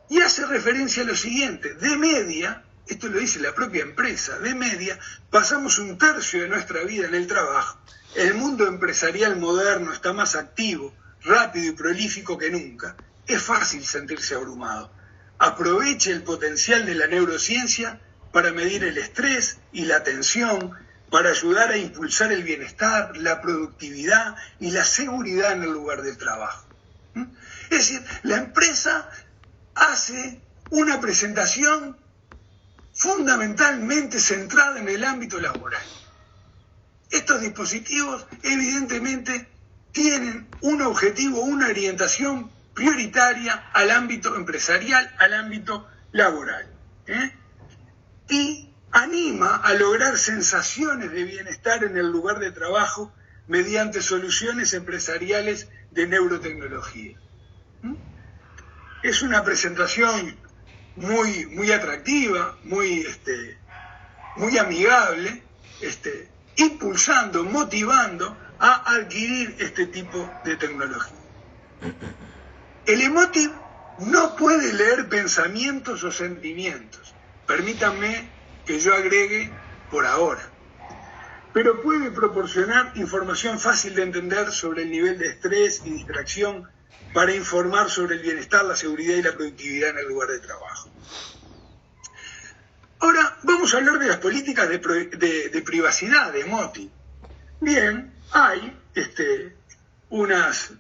S1: Y hace referencia a lo siguiente: de media, esto lo dice la propia empresa, de media pasamos un tercio de nuestra vida en el trabajo. El mundo empresarial moderno está más activo, rápido y prolífico que nunca. Es fácil sentirse abrumado. Aproveche el potencial de la neurociencia para medir el estrés y la tensión, para ayudar a impulsar el bienestar, la productividad y la seguridad en el lugar del trabajo. Es decir, la empresa hace una presentación fundamentalmente centrada en el ámbito laboral. Estos dispositivos evidentemente tienen un objetivo, una orientación prioritaria al ámbito empresarial, al ámbito laboral, y anima a lograr sensaciones de bienestar en el lugar de trabajo mediante soluciones empresariales de neurotecnología. Es una presentación muy atractiva, muy amigable, impulsando, motivando a adquirir este tipo de tecnología. El Emotiv no puede leer pensamientos o sentimientos, permítanme que yo agregue por ahora, pero puede proporcionar información fácil de entender sobre el nivel de estrés y distracción para informar sobre el bienestar, la seguridad y la productividad en el lugar de trabajo. Ahora vamos a hablar de las políticas de privacidad de Emotiv. Bien, hay unas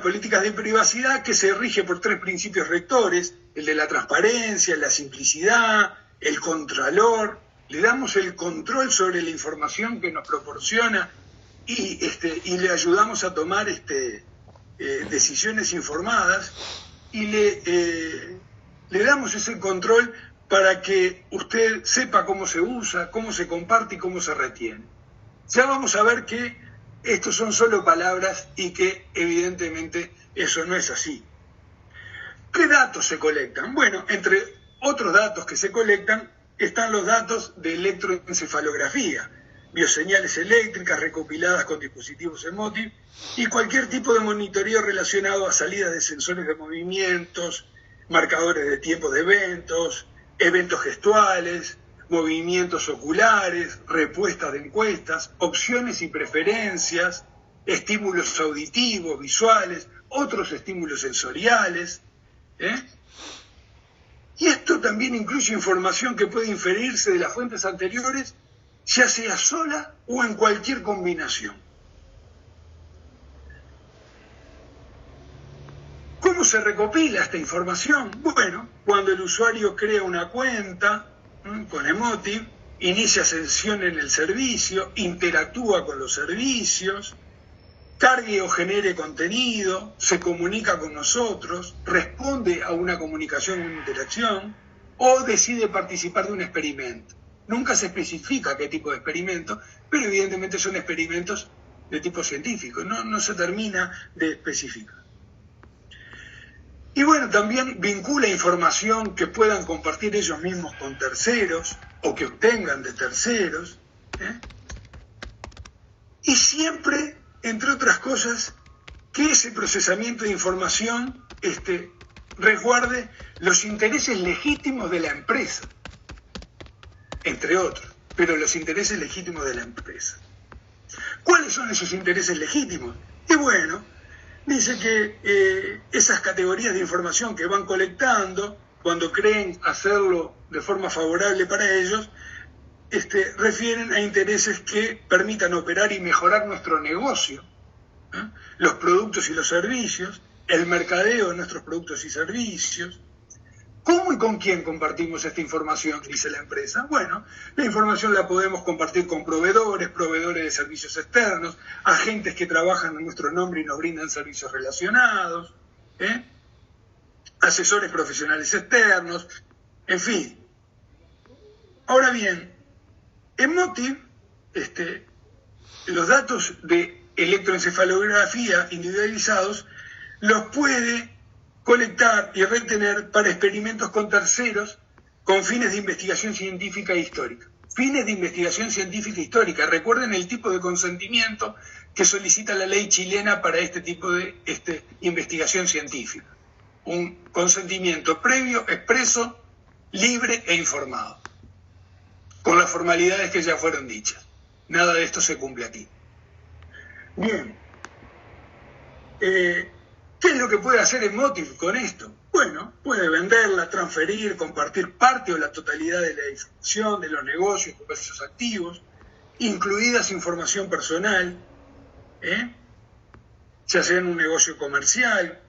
S1: políticas de privacidad que se rigen por 3 principios rectores: el de la transparencia, la simplicidad, el contralor. Le damos el control sobre la información que nos proporciona y le ayudamos a tomar decisiones informadas, y le damos ese control para que usted sepa cómo se usa, cómo se comparte y cómo se retiene. Ya vamos a ver que estos son solo palabras y que evidentemente eso no es así. ¿Qué datos se colectan? Bueno, entre otros datos que se colectan están los datos de electroencefalografía, bioseñales eléctricas recopiladas con dispositivos Emotiv y cualquier tipo de monitoreo relacionado a salidas de sensores de movimientos, marcadores de tiempo de eventos gestuales, movimientos oculares, respuestas de encuestas, opciones y preferencias, estímulos auditivos, visuales, otros estímulos sensoriales. Y esto también incluye información que puede inferirse de las fuentes anteriores, ya sea sola o en cualquier combinación. ¿Cómo se recopila esta información? Bueno, cuando el usuario crea una cuenta con Emotiv, inicia sesión en el servicio, interactúa con los servicios, cargue o genere contenido, se comunica con nosotros, responde a una comunicación o una interacción, o decide participar de un experimento. Nunca se especifica qué tipo de experimento, pero evidentemente son experimentos de tipo científico, no se termina de especificar. Y bueno, también vincula información que puedan compartir ellos mismos con terceros o que obtengan de terceros. Y siempre, entre otras cosas, que ese procesamiento de información resguarde los intereses legítimos de la empresa, entre otros, pero los intereses legítimos de la empresa. ¿Cuáles son esos intereses legítimos? Y bueno, dice que esas categorías de información que van colectando, cuando creen hacerlo de forma favorable para ellos, refieren a intereses que permitan operar y mejorar nuestro negocio, los productos y los servicios, el mercadeo de nuestros productos y servicios. ¿Cómo y con quién compartimos esta información? Dice la empresa. Bueno, la información la podemos compartir con proveedores de servicios externos, agentes que trabajan en nuestro nombre y nos brindan servicios relacionados, asesores profesionales externos, en fin. Ahora bien, Emotiv, los datos de electroencefalografía individualizados los puede colectar y retener para experimentos con terceros con fines de investigación científica e histórica. Fines de investigación científica e histórica. Recuerden el tipo de consentimiento que solicita la ley chilena para este tipo de investigación científica. Un consentimiento previo, expreso, libre e informado, con las formalidades que ya fueron dichas. Nada de esto se cumple aquí. Bien. ¿Qué es lo que puede hacer Emotiv con esto? Bueno, puede venderla, transferir, compartir parte o la totalidad de la información de los negocios, comercios activos, incluidas información personal, ya sea en un negocio comercial,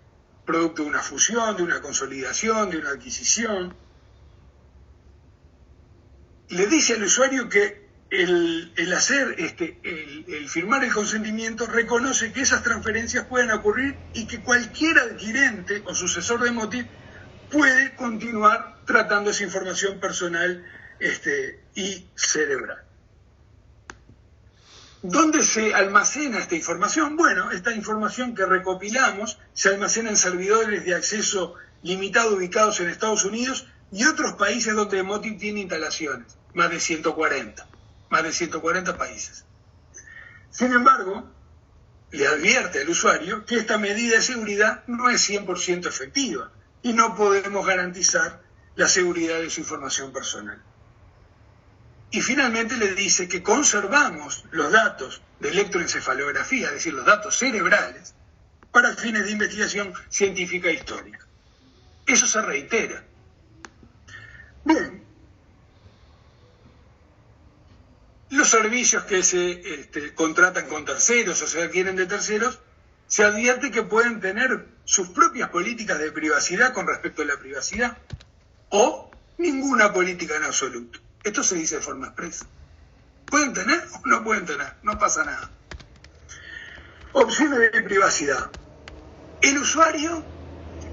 S1: producto de una fusión, de una consolidación, de una adquisición. Le dice al usuario que el firmar el consentimiento reconoce que esas transferencias pueden ocurrir y que cualquier adquirente o sucesor de Emotiv puede continuar tratando esa información personal y cerebral. ¿Dónde se almacena esta información? Bueno, esta información que recopilamos se almacena en servidores de acceso limitado ubicados en Estados Unidos y otros países donde Emotiv tiene instalaciones, más de 140 países. Sin embargo, le advierte al usuario que esta medida de seguridad no es 100% efectiva y no podemos garantizar la seguridad de su información personal. Y finalmente le dice que conservamos los datos de electroencefalografía, es decir, los datos cerebrales, para fines de investigación científica e histórica. Eso se reitera. Bien. Los servicios que se contratan con terceros o se adquieren de terceros, se advierte que pueden tener sus propias políticas de privacidad con respecto a la privacidad o ninguna política en absoluto. Esto se dice de forma expresa. ¿Pueden tener o no pueden tener? No pasa nada. Opciones de privacidad. El usuario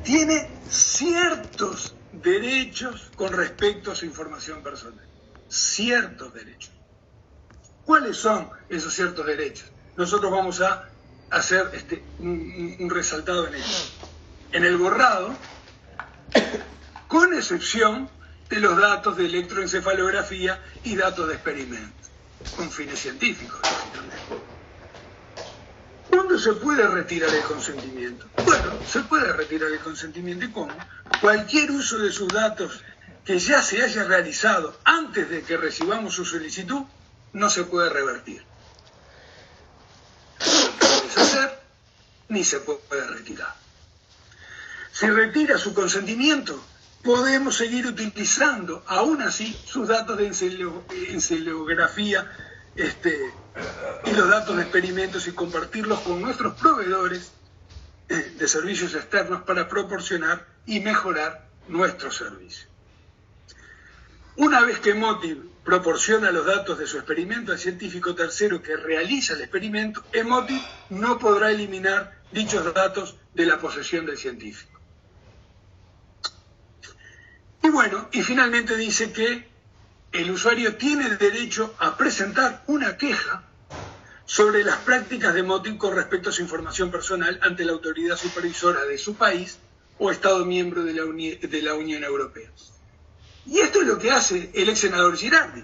S1: tiene ciertos derechos con respecto a su información personal. Ciertos derechos. ¿Cuáles son esos ciertos derechos? Nosotros vamos a hacer un resaltado en ello. En el borrado, con excepción de los datos de electroencefalografía y datos de experimentos, con fines científicos. ¿Cuándo se puede retirar el consentimiento? Bueno, se puede retirar el consentimiento. ¿Y cómo? Cualquier uso de sus datos que ya se haya realizado antes de que recibamos su solicitud, no se puede revertir. No se puede deshacer, ni se puede retirar. Si retira su consentimiento, podemos seguir utilizando, aún así, sus datos de encefalografía y los datos de experimentos y compartirlos con nuestros proveedores de servicios externos para proporcionar y mejorar nuestros servicios. Una vez que Emotiv proporciona los datos de su experimento al científico tercero que realiza el experimento, Emotiv no podrá eliminar dichos datos de la posesión del científico. Y bueno, y finalmente dice que el usuario tiene derecho a presentar una queja sobre las prácticas de Emotiv con respecto a su información personal ante la autoridad supervisora de su país o Estado miembro de la Unión Europea. Y esto es lo que hace el ex senador Girardi.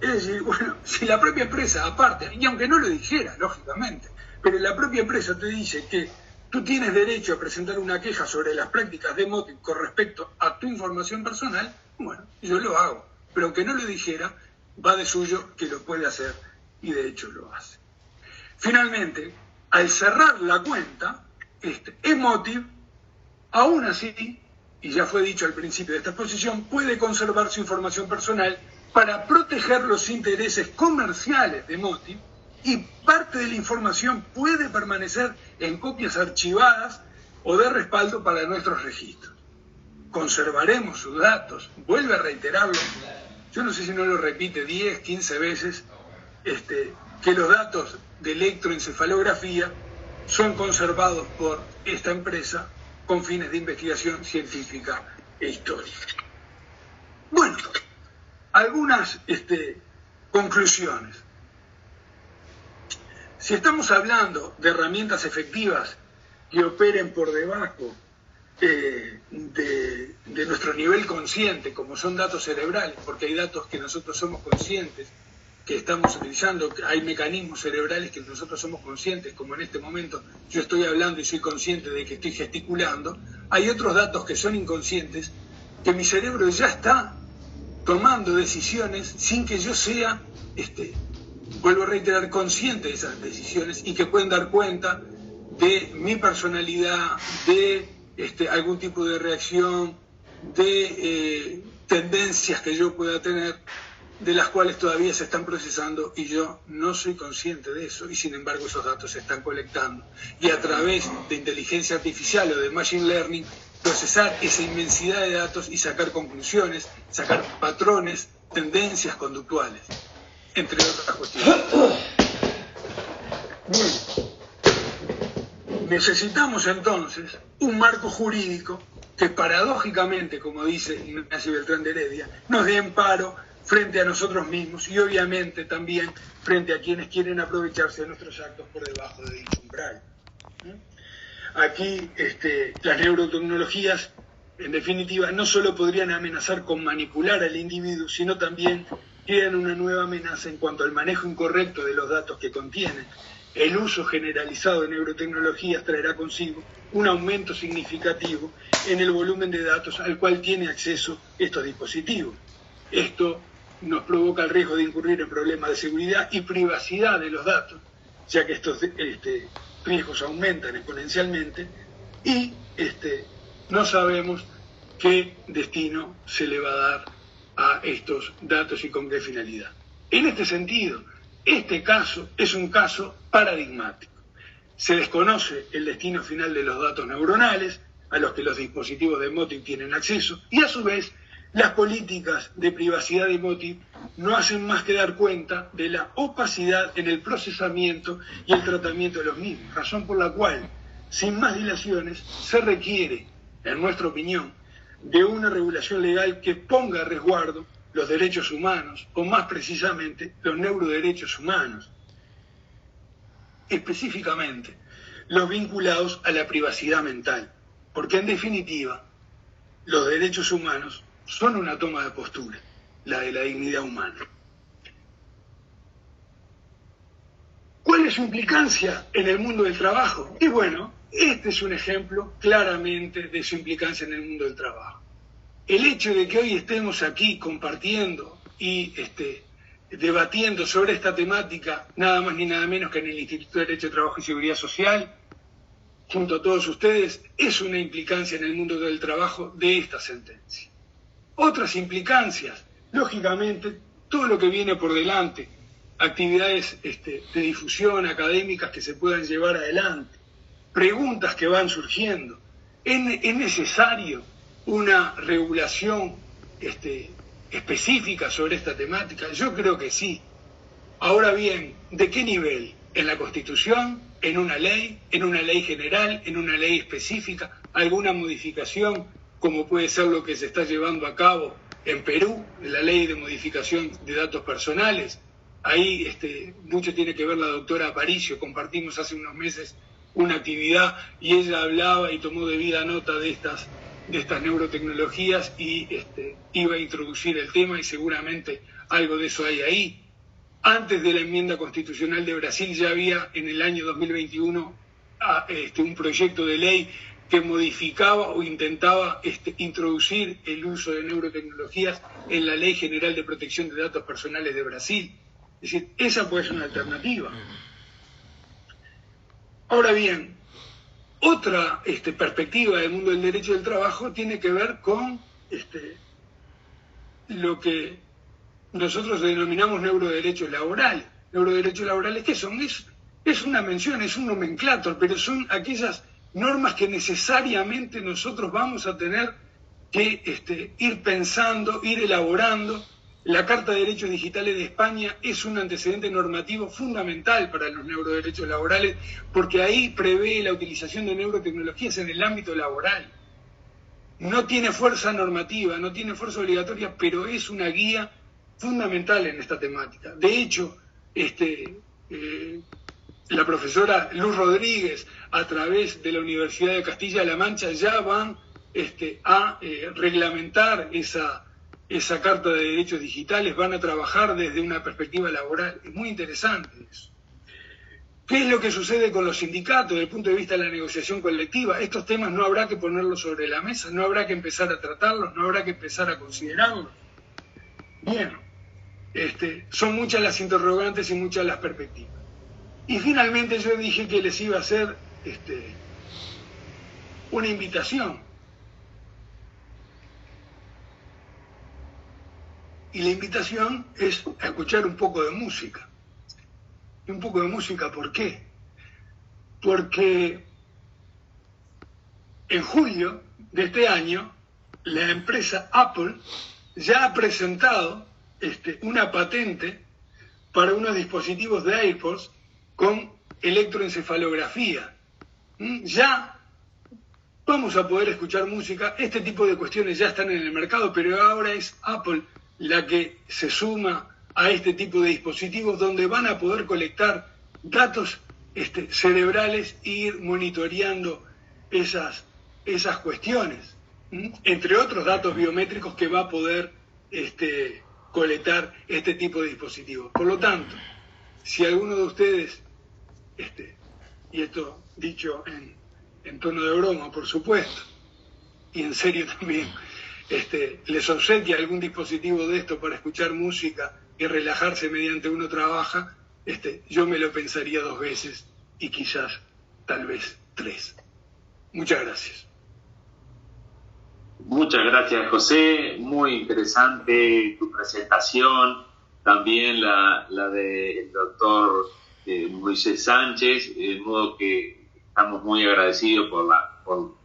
S1: Es decir, bueno, si la propia empresa, aparte, y aunque no lo dijera, lógicamente, pero la propia empresa te dice que tú tienes derecho a presentar una queja sobre las prácticas de Emotiv con respecto a tu información personal, bueno, yo lo hago. Pero aunque no lo dijera, va de suyo que lo puede hacer y de hecho lo hace. Finalmente, al cerrar la cuenta, Emotiv, aún así, y ya fue dicho al principio de esta exposición, puede conservar su información personal para proteger los intereses comerciales de Emotiv y parte de la información puede permanecer en copias archivadas o de respaldo para nuestros registros. Conservaremos sus datos, vuelve a reiterarlo, yo no sé si no lo repite 10, 15 veces, que los datos de electroencefalografía son conservados por esta empresa con fines de investigación científica e histórica. Bueno, algunas conclusiones. Si estamos hablando de herramientas efectivas que operen por debajo de nuestro nivel consciente, como son datos cerebrales, porque hay datos que nosotros somos conscientes que estamos utilizando, hay mecanismos cerebrales que nosotros somos conscientes, como en este momento yo estoy hablando y soy consciente de que estoy gesticulando. Hay otros datos que son inconscientes, que mi cerebro ya está tomando decisiones sin que yo sea, vuelvo a reiterar, consciente de esas decisiones y que pueden dar cuenta de mi personalidad, de algún tipo de reacción, de tendencias que yo pueda tener, de las cuales todavía se están procesando y yo no soy consciente de eso y sin embargo esos datos se están colectando y a través de inteligencia artificial o de machine learning procesar esa inmensidad de datos y sacar conclusiones, sacar patrones, tendencias conductuales, entre otras cuestiones. Bien. Necesitamos entonces un marco jurídico que paradójicamente, como dice Ignacio Beltrán de Heredia, nos dé amparo frente a nosotros mismos y obviamente también frente a quienes quieren aprovecharse de nuestros actos por debajo de dicho umbral. Aquí las neurotecnologías, en definitiva, no solo podrían amenazar con manipular al individuo, sino también crean una nueva amenaza en cuanto al manejo incorrecto de los datos que contienen. El uso generalizado de neurotecnologías traerá consigo un aumento significativo en el volumen de datos al cual tiene acceso estos dispositivos. Esto nos provoca el riesgo de incurrir en problemas de seguridad y privacidad de los datos, ya que estos riesgos aumentan exponencialmente y no sabemos qué destino se le va a dar a estos datos y con qué finalidad. En este sentido, este caso es un caso paradigmático. Se desconoce el destino final de los datos neuronales a los que los dispositivos de Emotiv tienen acceso y a su vez las políticas de privacidad de Emotiv no hacen más que dar cuenta de la opacidad en el procesamiento y el tratamiento de los mismos, razón por la cual, sin más dilaciones, se requiere, en nuestra opinión, de una regulación legal que ponga a resguardo los derechos humanos, o más precisamente, los neuroderechos humanos, específicamente los vinculados a la privacidad mental, porque en definitiva, los derechos humanos son una toma de postura, la de la dignidad humana. ¿Cuál es su implicancia en el mundo del trabajo? Y bueno, este es un ejemplo claramente de su implicancia en el mundo del trabajo. El hecho de que hoy estemos aquí compartiendo y debatiendo sobre esta temática, nada más ni nada menos que en el Instituto de Derecho de Trabajo y Seguridad Social, junto a todos ustedes, es una implicancia en el mundo del trabajo de esta sentencia. otras implicancias. Lógicamente, todo lo que viene por delante, actividades de difusión académicas que se puedan llevar adelante, preguntas que van surgiendo. ¿Es necesario una regulación específica sobre esta temática? Yo creo que sí. Ahora bien, ¿de qué nivel? ¿En la Constitución? ¿En una ley general? ¿En una ley específica? ¿Alguna modificación, como puede ser lo que se está llevando a cabo en Perú, la ley de modificación de datos personales? Ahí mucho tiene que ver la doctora Aparicio. Compartimos hace unos meses una actividad y ella hablaba y tomó debida nota de estas neurotecnologías y iba a introducir el tema, y seguramente algo de eso hay ahí. Antes de la enmienda constitucional de Brasil ya había en el año 2021 un proyecto de ley que modificaba o intentaba introducir el uso de neurotecnologías en la Ley General de Protección de Datos Personales de Brasil. Es decir, esa puede ser una alternativa. Ahora bien, otra perspectiva del mundo del derecho del trabajo tiene que ver con lo que nosotros denominamos neuroderechos laborales. Neuroderechos laborales, ¿qué son? Es una mención, es un nomenclátor, pero son aquellas normas que necesariamente nosotros vamos a tener que ir pensando, ir elaborando. La Carta de Derechos Digitales de España es un antecedente normativo fundamental para los neuroderechos laborales, porque ahí prevé la utilización de neurotecnologías en el ámbito laboral. No tiene fuerza normativa, no tiene fuerza obligatoria, pero es una guía fundamental en esta temática. De hecho, la profesora Luz Rodríguez, a través de la Universidad de Castilla-La Mancha, ya van a reglamentar esa Carta de Derechos Digitales, van a trabajar desde una perspectiva laboral. Es muy interesante eso. ¿Qué es lo que sucede con los sindicatos desde el punto de vista de la negociación colectiva? Estos temas no habrá que ponerlos sobre la mesa, no habrá que empezar a tratarlos, no habrá que empezar a considerarlos. Bien, son muchas las interrogantes y muchas las perspectivas. Y finalmente yo dije que les iba a hacer una invitación. Y la invitación es a escuchar un poco de música. Y un poco de música, ¿por qué? Porque en julio de este año, la empresa Apple ya ha presentado una patente para unos dispositivos de AirPods con electroencefalografía. Ya vamos a poder escuchar música. Este tipo de cuestiones ya están en el mercado, pero ahora es Apple la que se suma a este tipo de dispositivos, donde van a poder colectar datos cerebrales e ir monitoreando esas cuestiones, entre otros datos biométricos que va a poder colectar este tipo de dispositivos. Por lo tanto, si alguno de ustedes, y esto dicho en tono de broma, por supuesto, y en serio también, les obsequia algún dispositivo de esto para escuchar música y relajarse mediante uno trabaja, yo me lo pensaría 2 veces y quizás, tal vez, 3. Muchas gracias.
S4: Muchas gracias, José. Muy interesante tu presentación. También la del doctor Moisés Sánchez, de modo que estamos muy agradecidos por